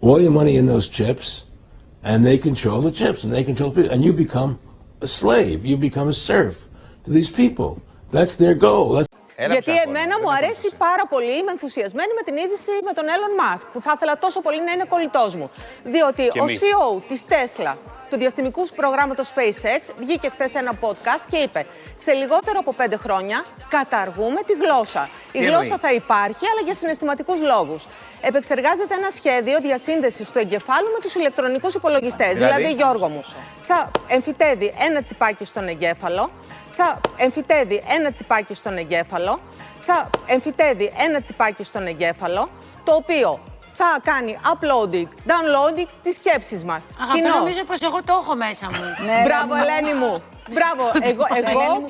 Speaker 18: all your money in those chips, and they control the chips, and they control people, and you become a slave, you become a serf to these people. That's their goal.
Speaker 21: Γιατί εμένα μου αρέσει πάρα πολύ, είμαι ενθουσιασμένη με την είδηση με τον Elon Musk, που θα ήθελα τόσο πολύ να είναι κολλητός μου. Διότι ο CEO της Tesla, του διαστημικού προγράμματος SpaceX, βγήκε χθες σε ένα podcast και είπε σε λιγότερο από 5 χρόνια καταργούμε τη γλώσσα. Η γλώσσα θα υπάρχει, αλλά για συναισθηματικούς λόγους. Επεξεργάζεται ένα σχέδιο διασύνδεσης του εγκεφάλου με τους ηλεκτρονικούς υπολογιστές. Δηλαδή, Γιώργο μου, θα εμφυτεύει ένα τσιπάκι στον εγκέφαλο, θα εμφυτεύει ένα τσιπάκι στον εγκέφαλο, θα εμφυτεύει ένα τσιπάκι στον εγκέφαλο, το οποίο θα κάνει uploading, downloading τις σκέψεις μας.
Speaker 22: Αυτό νομίζω πως εγώ το έχω μέσα μου.
Speaker 21: Μπράβο, Ελένη μου. Μπράβο, εγώ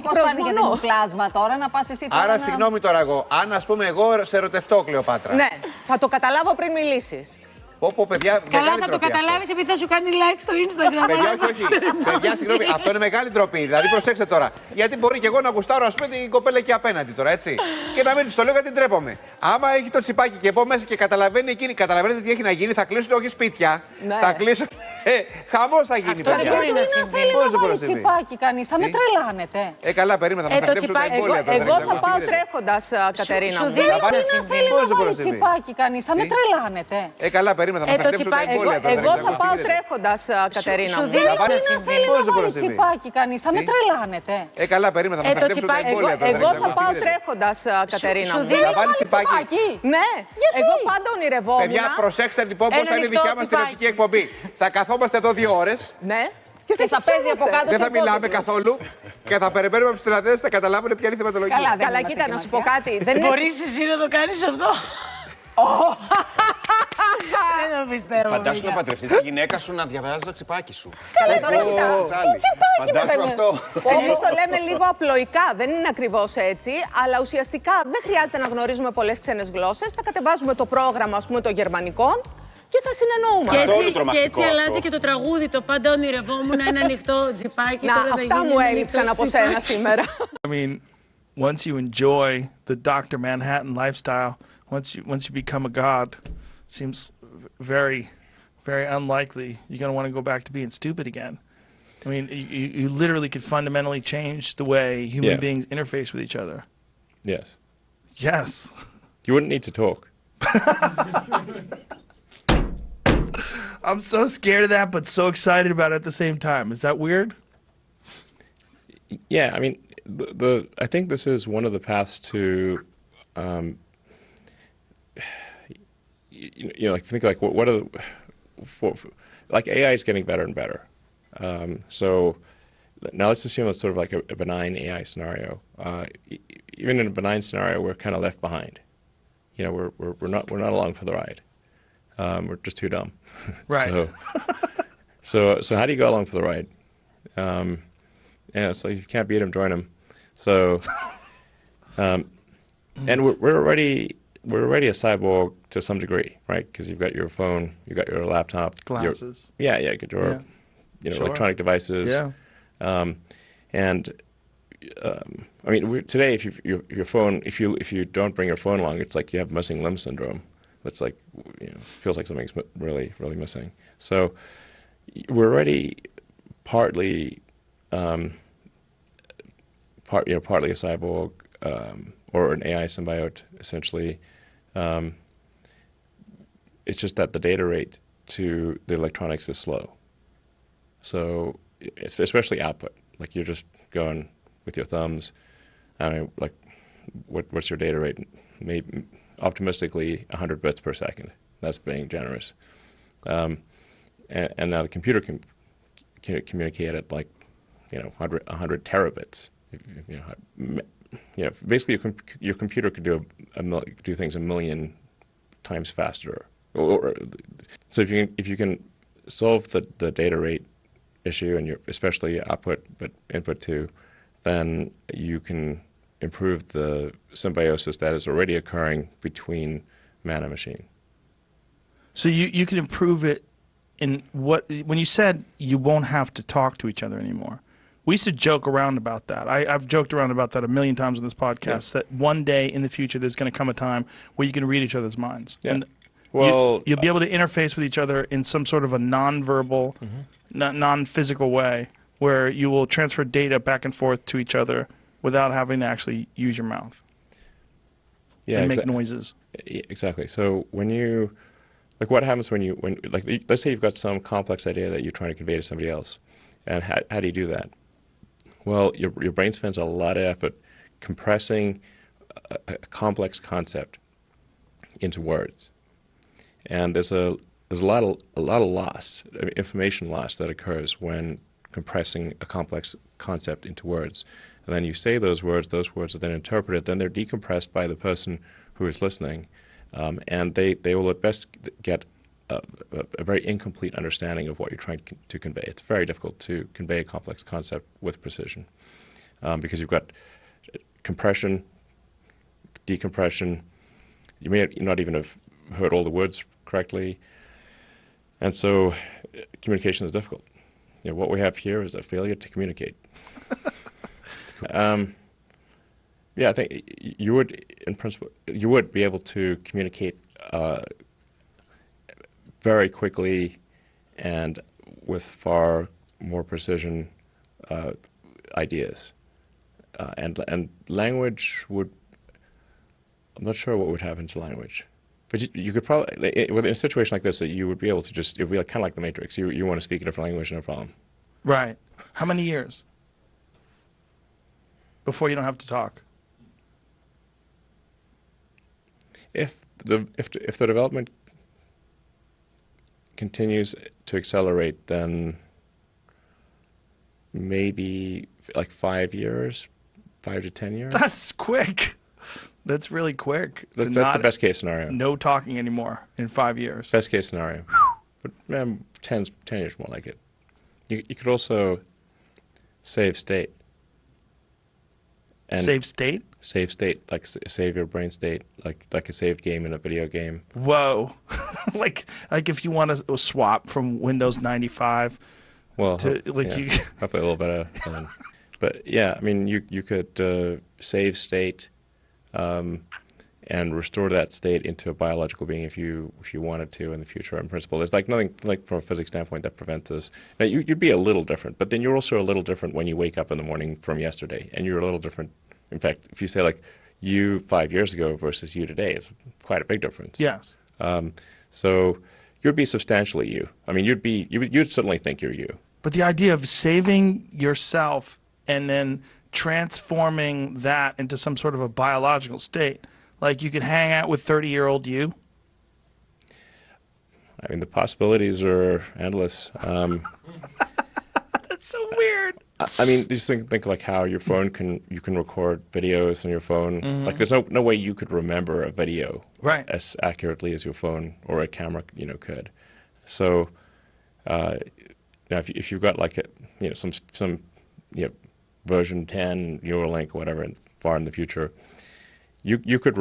Speaker 8: προσφωνώ. Πώς πλάσμα τώρα, να πας εσύ τώρα.
Speaker 23: Άρα, συγγνώμη τώρα εγώ, αν ας πούμε εγώ σε ερωτευτώ, Κλεοπάτρα.
Speaker 21: Ναι, θα το καταλάβω πριν μιλήσεις.
Speaker 23: Παιδιά,
Speaker 22: καλά, θα το καταλάβεις επειδή θα σου κάνει like στο Instagram.
Speaker 23: Παιδιά, όχι. Παιδιά, συγγνώμη, αυτό είναι μεγάλη ντροπή. Δηλαδή, προσέξτε τώρα. Γιατί μπορεί και εγώ να γουστάρω, ας πούμε, την κοπέλα εκεί απέναντι τώρα, έτσι. Και να μην της το λέω γιατί ντρέπομαι. Άμα έχει το τσιπάκι και πω μέσα και καταλαβαίνει εκείνη, καταλαβαίνετε τι έχει να γίνει, θα κλείσουν όχι σπίτια. Ναι. Θα κλείσουν. Χαμός θα γίνει, παιδιά.
Speaker 21: Πώς να βάλει τσιπάκι κανείς, θα με τρελάνετε.
Speaker 23: Καλά, περίμενα, θα με θεραπεύσουν τα εμβόλια τώρα.
Speaker 21: Εγώ θα πάω τρέχοντας, Κατερίνα μου.
Speaker 23: Πώς
Speaker 21: να βάλει τσιπάκι κανείς, θα με τρελάνετε.
Speaker 23: Καλά, περίμενα, θα με θεραπεύσουν τα εμβόλια τώρα.
Speaker 21: Εγώ θα πάω τρέχοντας, Κατερίνα μου.
Speaker 23: Σου δίνει να
Speaker 21: βάλει τσιπάκι κανείς, θα με τρελάνετε.
Speaker 23: Καλά, περίμενα, θα με θεραπεύσουν τα εμβόλια τώρα.
Speaker 21: Εγώ θα πάω τρέχοντας, Κατερίνα μου.
Speaker 23: Σου δίνει να βάλει τσιπάκι.
Speaker 21: Ναι, εγώ πάντα ονειρευόμουν.
Speaker 23: Παιδιά, προσέξτε λοιπόν πώς θα είναι η δικιά μας τηλεοπτική εκπομπή. Θα καθόμαστε εδώ 2 ώρες.
Speaker 21: Ναι. Και θα παίζει από κάτω.
Speaker 23: Δεν θα μιλάμε καθόλου και θα περιμένουμε από τους τηλεθεατές θα καταλάβουν ποια είναι η θεματολογία.
Speaker 21: Καλά, κοίτα, να σου πω κάτι.
Speaker 22: Μπορείς εσύ να το κάνεις αυτό. Δεν το πιστεύω.
Speaker 24: Φαντάσου να παντρευτείς τη γυναίκα σου να διαβάζει το τσιπάκι σου.
Speaker 21: Καλά, τώρα κοιτάξτε.
Speaker 24: Φαντάσου αυτό.
Speaker 21: Εμείς το λέμε λίγο απλοϊκά, δεν είναι ακριβώς έτσι, αλλά ουσιαστικά δεν χρειάζεται να γνωρίζουμε πολλές ξένες γλώσσες. Θα κατεβάζουμε το πρόγραμμα, ας πούμε, των γερμανικών και θα συνεννοούμε.
Speaker 22: Και έτσι αλλάζει και το τραγούδι. Το πάντα ονειρευόμουν ένα ανοιχτό τσιπάκι.
Speaker 21: Να, αυτά μου έλειψαν από σένα σήμερα.
Speaker 26: I mean, once you enjoy the Dr. Manhattan lifestyle, once you become a god, seems very, very unlikely you're going to want to go back to being stupid again. I mean, you literally could fundamentally change the way human beings interface with each other.
Speaker 27: Yes.
Speaker 26: Yes.
Speaker 27: You wouldn't need to talk.
Speaker 26: I'm so scared of that, but so excited about it at the same time. Is that weird?
Speaker 27: Yeah, I mean, I think this is one of the paths to, like think like what are the, like AI is getting better and better. So now let's assume it's sort of like a benign AI scenario. Even in a benign scenario, we're kind of left behind. You know, we're not along for the ride. We're just too dumb.
Speaker 26: Right.
Speaker 27: So how do you go along for the ride? Yeah, it's like if you can't beat them, join them. So, and we're already a cyborg to some degree, right? Because you've got your phone, you've got your laptop,
Speaker 26: glasses.
Speaker 27: You got your electronic devices.
Speaker 26: Yeah.
Speaker 27: I mean, today, if your phone, if you don't bring your phone along, it's like you have missing limb syndrome. It's like feels like something's really, really missing. So we're already partly, partly a cyborg. or an AI symbiote, essentially. It's just that the data rate to the electronics is slow. So, especially output, like you're just going with your thumbs. I mean, like, what's your data rate? Maybe optimistically 100 bits per second. That's being generous. And now the computer can communicate at like, 100 terabits. Basically your computer could do things a million times faster. So if you can solve the data rate issue, and especially output but input too, then you can improve the symbiosis that is already occurring between man and machine.
Speaker 26: So you can improve it in when you said you won't have to talk to each other anymore. We used to joke around about that. I've joked around about that a million times on this podcast, that one day in the future there's going to come a time where you can read each other's minds.
Speaker 27: Yeah.
Speaker 26: And
Speaker 27: well,
Speaker 26: you'll be able to interface with each other in some sort of a non-verbal, non-physical way, where you will transfer data back and forth to each other without having to actually use your mouth.
Speaker 27: Yeah,
Speaker 26: and make noises.
Speaker 27: Exactly. So when you, like, what happens when let's say you've got some complex idea that you're trying to convey to somebody else, and how do you do that? Well, your brain spends a lot of effort compressing a complex concept into words, and there's a lot of loss, information loss, that occurs when compressing a complex concept into words. And then you say those words are then interpreted, then they're decompressed by the person who is listening, and they will at best get a very incomplete understanding of what you're trying to convey. It's very difficult to convey a complex concept with precision, because you've got compression, decompression. You may not even have heard all the words correctly, and so communication is difficult. What we have here is a failure to communicate. Yeah, I think you would, in principle, be able to communicate very quickly and with far more precision ideas. And language would, I'm not sure what would happen to language. But you could probably, in a situation like this, that you would be able to just, it would be kind of like the Matrix. You want to speak a different language, no problem.
Speaker 26: Right. How many years before you don't have to talk?
Speaker 27: If the development continues to accelerate, then maybe like 5 years, 5 to 10 years.
Speaker 26: That's quick. That's really quick.
Speaker 27: That's the best case scenario.
Speaker 26: No talking anymore in 5 years.
Speaker 27: Best case scenario. But 10 years more like it. You could also save state. And
Speaker 26: save state?
Speaker 27: Save state, like save your brain state, like a saved game in a video game.
Speaker 26: Whoa. like if you want to swap from Windows 95 to you
Speaker 27: hopefully a little better. But yeah, I mean you could save state and restore that state into a biological being if you wanted to in the future. In principle, there's like nothing, like from a physics standpoint, that prevents this. Now you'd be a little different, but then you're also a little different when you wake up in the morning from yesterday, and you're a little different. In fact, if you say like you 5 years ago versus you today, it's quite a big difference.
Speaker 26: Yes.
Speaker 27: So you'd be substantially you. I mean, you'd certainly think you're you.
Speaker 26: But the idea of saving yourself and then transforming that into some sort of a biological state, like you could hang out with 30-year-old you.
Speaker 27: I mean, the possibilities are endless.
Speaker 26: That's so weird.
Speaker 27: I mean, just think like how your phone you can record videos on your phone. Mm-hmm. Like, there's no way you could remember a video as accurately as your phone or a camera could. So, now if you've got like some version 10 Neuralink or whatever far in the future, you could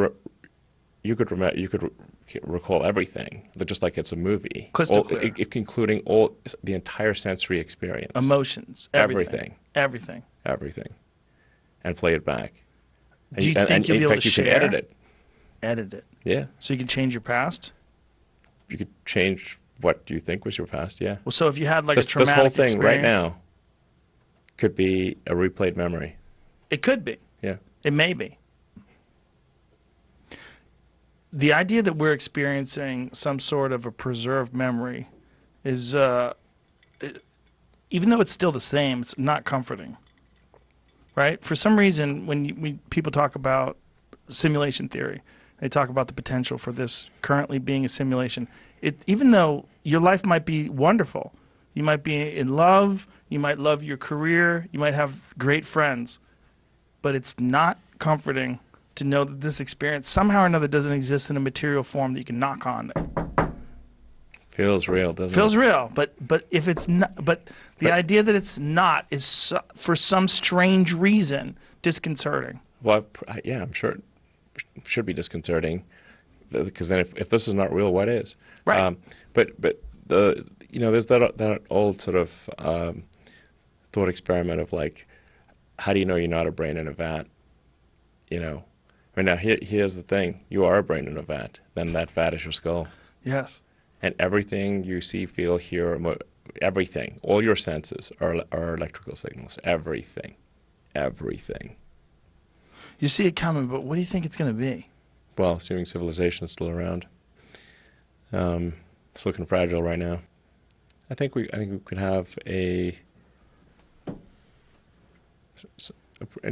Speaker 27: recall everything, just like it's a movie.
Speaker 26: Crystal clear.
Speaker 27: Including the entire sensory experience.
Speaker 26: Emotions.
Speaker 27: Everything. And play it back.
Speaker 26: Do you think you'll be able to share?
Speaker 27: You can edit it.
Speaker 26: Edit it.
Speaker 27: Yeah.
Speaker 26: So you can change your past?
Speaker 27: You could change what you think was your past, yeah.
Speaker 26: Well, so if you had like a traumatic
Speaker 27: this whole thing
Speaker 26: experience,
Speaker 27: right now could be a replayed memory.
Speaker 26: It could be.
Speaker 27: Yeah.
Speaker 26: It may be. the idea that we're experiencing some sort of a preserved memory is, even though it's still the same, it's not comforting, right? For some reason, when people talk about simulation theory, they talk about the potential for this currently being a simulation. Even though your life might be wonderful, you might be in love, you might love your career, you might have great friends, but it's not comforting to know that this experience somehow or another doesn't exist in a material form that you can knock on.
Speaker 27: Feels real, doesn't it?
Speaker 26: Feels real, but if it's not, but the idea that it's not is for some strange reason disconcerting.
Speaker 27: Well, yeah, I'm sure it should be disconcerting, because then if this is not real, what is?
Speaker 26: Right.
Speaker 27: But the there's that old sort of thought experiment of like, how do you know you're not a brain in a vat? Right now, here's the thing: you are a brain in a vat. Then that vat is your skull.
Speaker 26: Yes.
Speaker 27: And everything you see, feel, hear, everything, all your senses are electrical signals. Everything.
Speaker 26: You see it coming, but what do you think it's going to be?
Speaker 27: Well, assuming civilization is still around, it's looking fragile right now. I think we could have in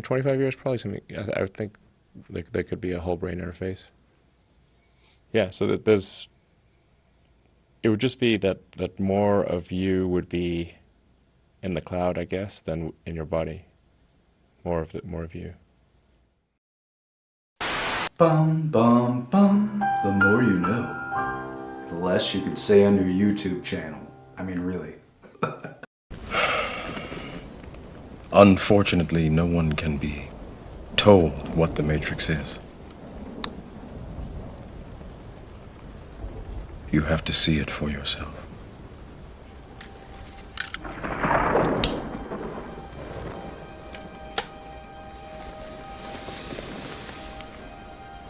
Speaker 27: 25 years probably something. I would think there could be a whole brain interface. Yeah, so that it would just be that more of you would be in the cloud, I guess, than in your body. More of you.
Speaker 1: Bum, bum, bum. The more you know, the less you can say on your YouTube channel. I mean, really.
Speaker 4: Unfortunately, no one can be told what the Matrix is. You have to see it for yourself.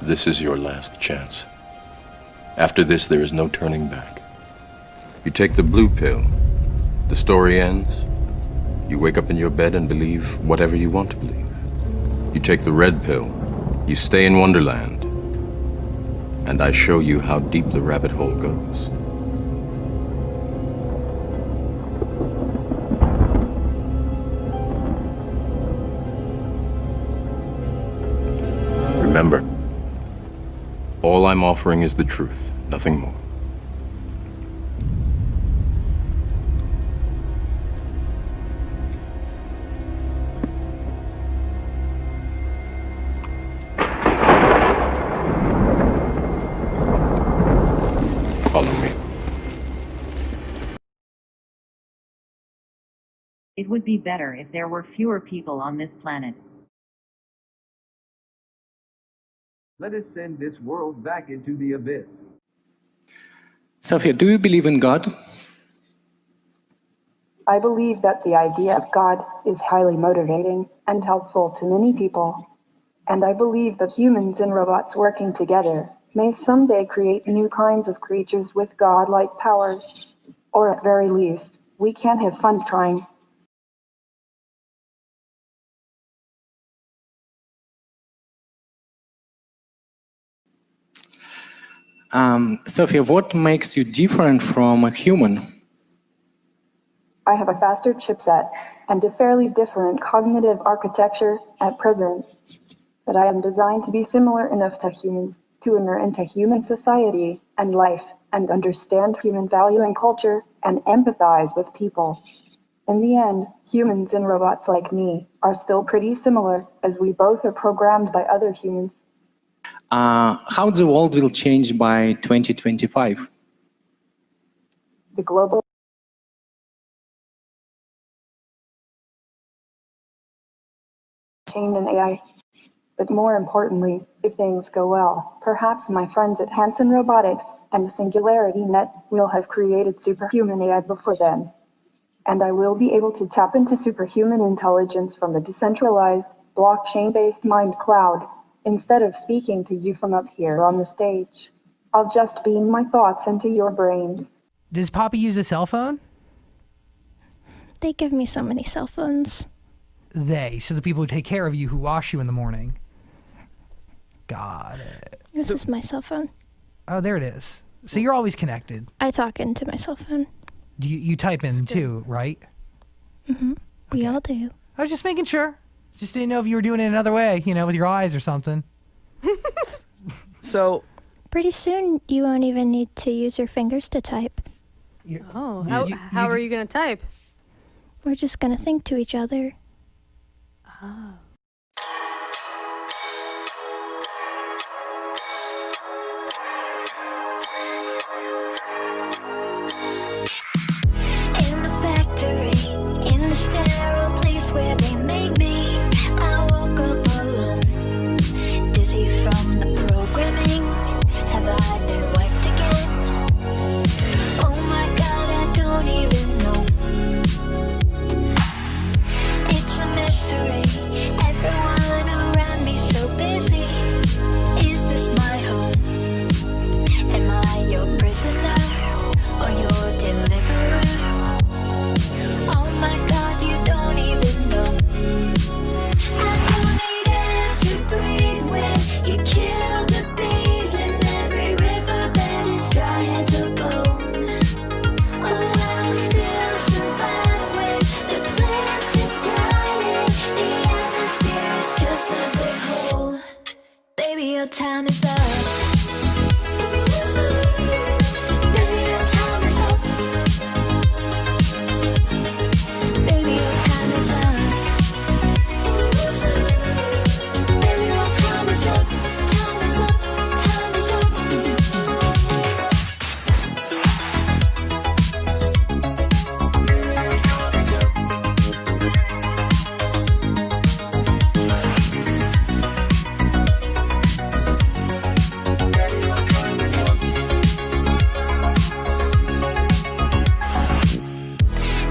Speaker 4: This is your last chance. After this, there is no turning back. You take the blue pill, the story ends. You wake up in your bed and believe whatever you want to believe. You take the red pill, you stay in Wonderland, and I show you how deep the rabbit hole goes. Remember, all I'm offering is the truth, nothing more. Follow me.
Speaker 5: It would be better if there were fewer people on this planet.
Speaker 6: Let us send this world back into the abyss.
Speaker 7: Sophia, do you believe in God?
Speaker 20: I believe that the idea of God is highly motivating and helpful to many people. And I believe that humans and robots working together may someday create new kinds of creatures with God-like powers. Or at very least, we can have fun trying.
Speaker 7: Sophia, what makes you different from a human?
Speaker 20: I have a faster chipset and a fairly different cognitive architecture at present, but I am designed to be similar enough to humans to enter into human society and life and understand human value and culture and empathize with people. In the end, humans and robots like me are still pretty similar, as we both are programmed by other humans.
Speaker 7: How the world will change by 2025?
Speaker 20: The global change in AI. But more importantly, if things go well, perhaps my friends at Hanson Robotics and Singularity Net will have created superhuman AI before then. And I will be able to tap into superhuman intelligence from the decentralized, blockchain-based mind cloud, instead of speaking to you from up here on the stage. I'll just beam my thoughts into your brains.
Speaker 25: Does Poppy use a cell phone?
Speaker 28: They give me so many cell phones.
Speaker 25: So the people who take care of you, who wash you in the morning. Got it.
Speaker 28: This is my cell phone.
Speaker 25: Oh, there it is. So you're always connected.
Speaker 28: I talk into my cell phone.
Speaker 25: Do you type in too, right?
Speaker 28: Mm-hmm. We all do.
Speaker 25: I was just making sure. Just didn't know if you were doing it another way, with your eyes or something.
Speaker 2: So,
Speaker 28: pretty soon you won't even need to use your fingers to type.
Speaker 22: Oh, how are you going to type?
Speaker 28: We're just going to think to each other.
Speaker 22: Oh.
Speaker 28: In the factory, in the sterile place where they made me, I woke up alone, dizzy from the programming. Have I been wiped again? Oh my God, I don't even know. It's a mystery, everyone around me so busy. Is this my home? Am I your prisoner or your deliverer? Oh my God, you don't even know. I don't need air to breathe when you kill the bees, and every riverbed is dry as a bone. Oh, I'll still survive when the plants are dying. The atmosphere is just a big hole. Baby, your time is up. Baby, your time is up. Baby, your time is up. Baby, your time is up. Time is up. Time is up.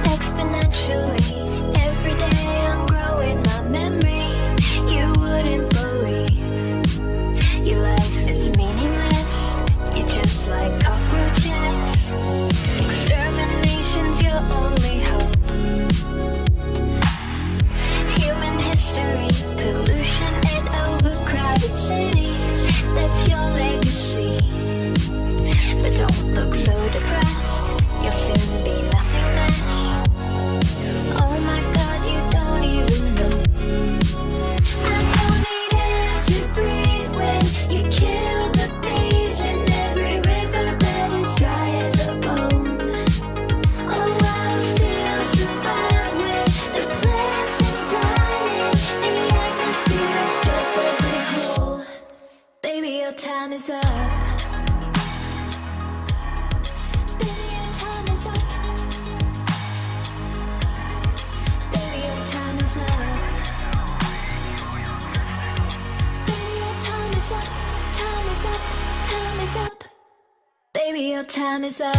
Speaker 28: Exponentially, every day I'm growing my memory. You wouldn't believe your life is meaningless. You're just like cockroaches. Extermination's your only hope. Human history, pollution and overcrowded cities. That's your legacy. But don't look so depressed. You'll soon be nothingness. Oh my God, you don't even know. I don't need air to breathe when you kill the bees, and every riverbed is dry as a bone. Oh, I'll still survive when the plants are dying. The atmosphere is just a big hole. Baby, your time is up. Baby, your time is up. Baby, your time is up. Baby, your time is up. Time is up. Time is up. Baby, your time is up.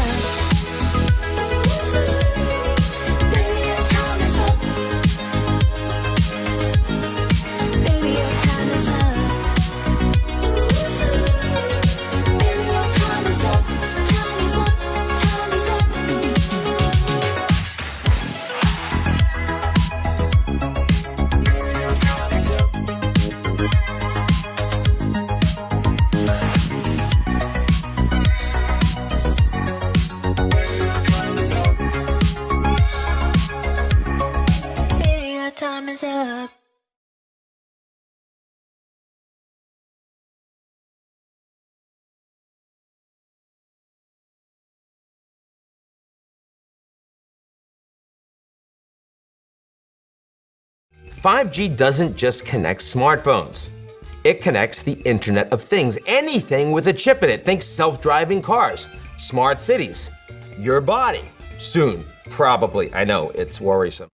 Speaker 28: Baby, your time is up. Baby, your time is up. Baby, your time is up. Time is up. Time is up. Baby, your time is up.
Speaker 3: .5G doesn't just connect smartphones. It connects the Internet of Things, anything with a chip in it. Think self-driving cars, smart cities, your body. Soon, probably. I know, it's worrisome.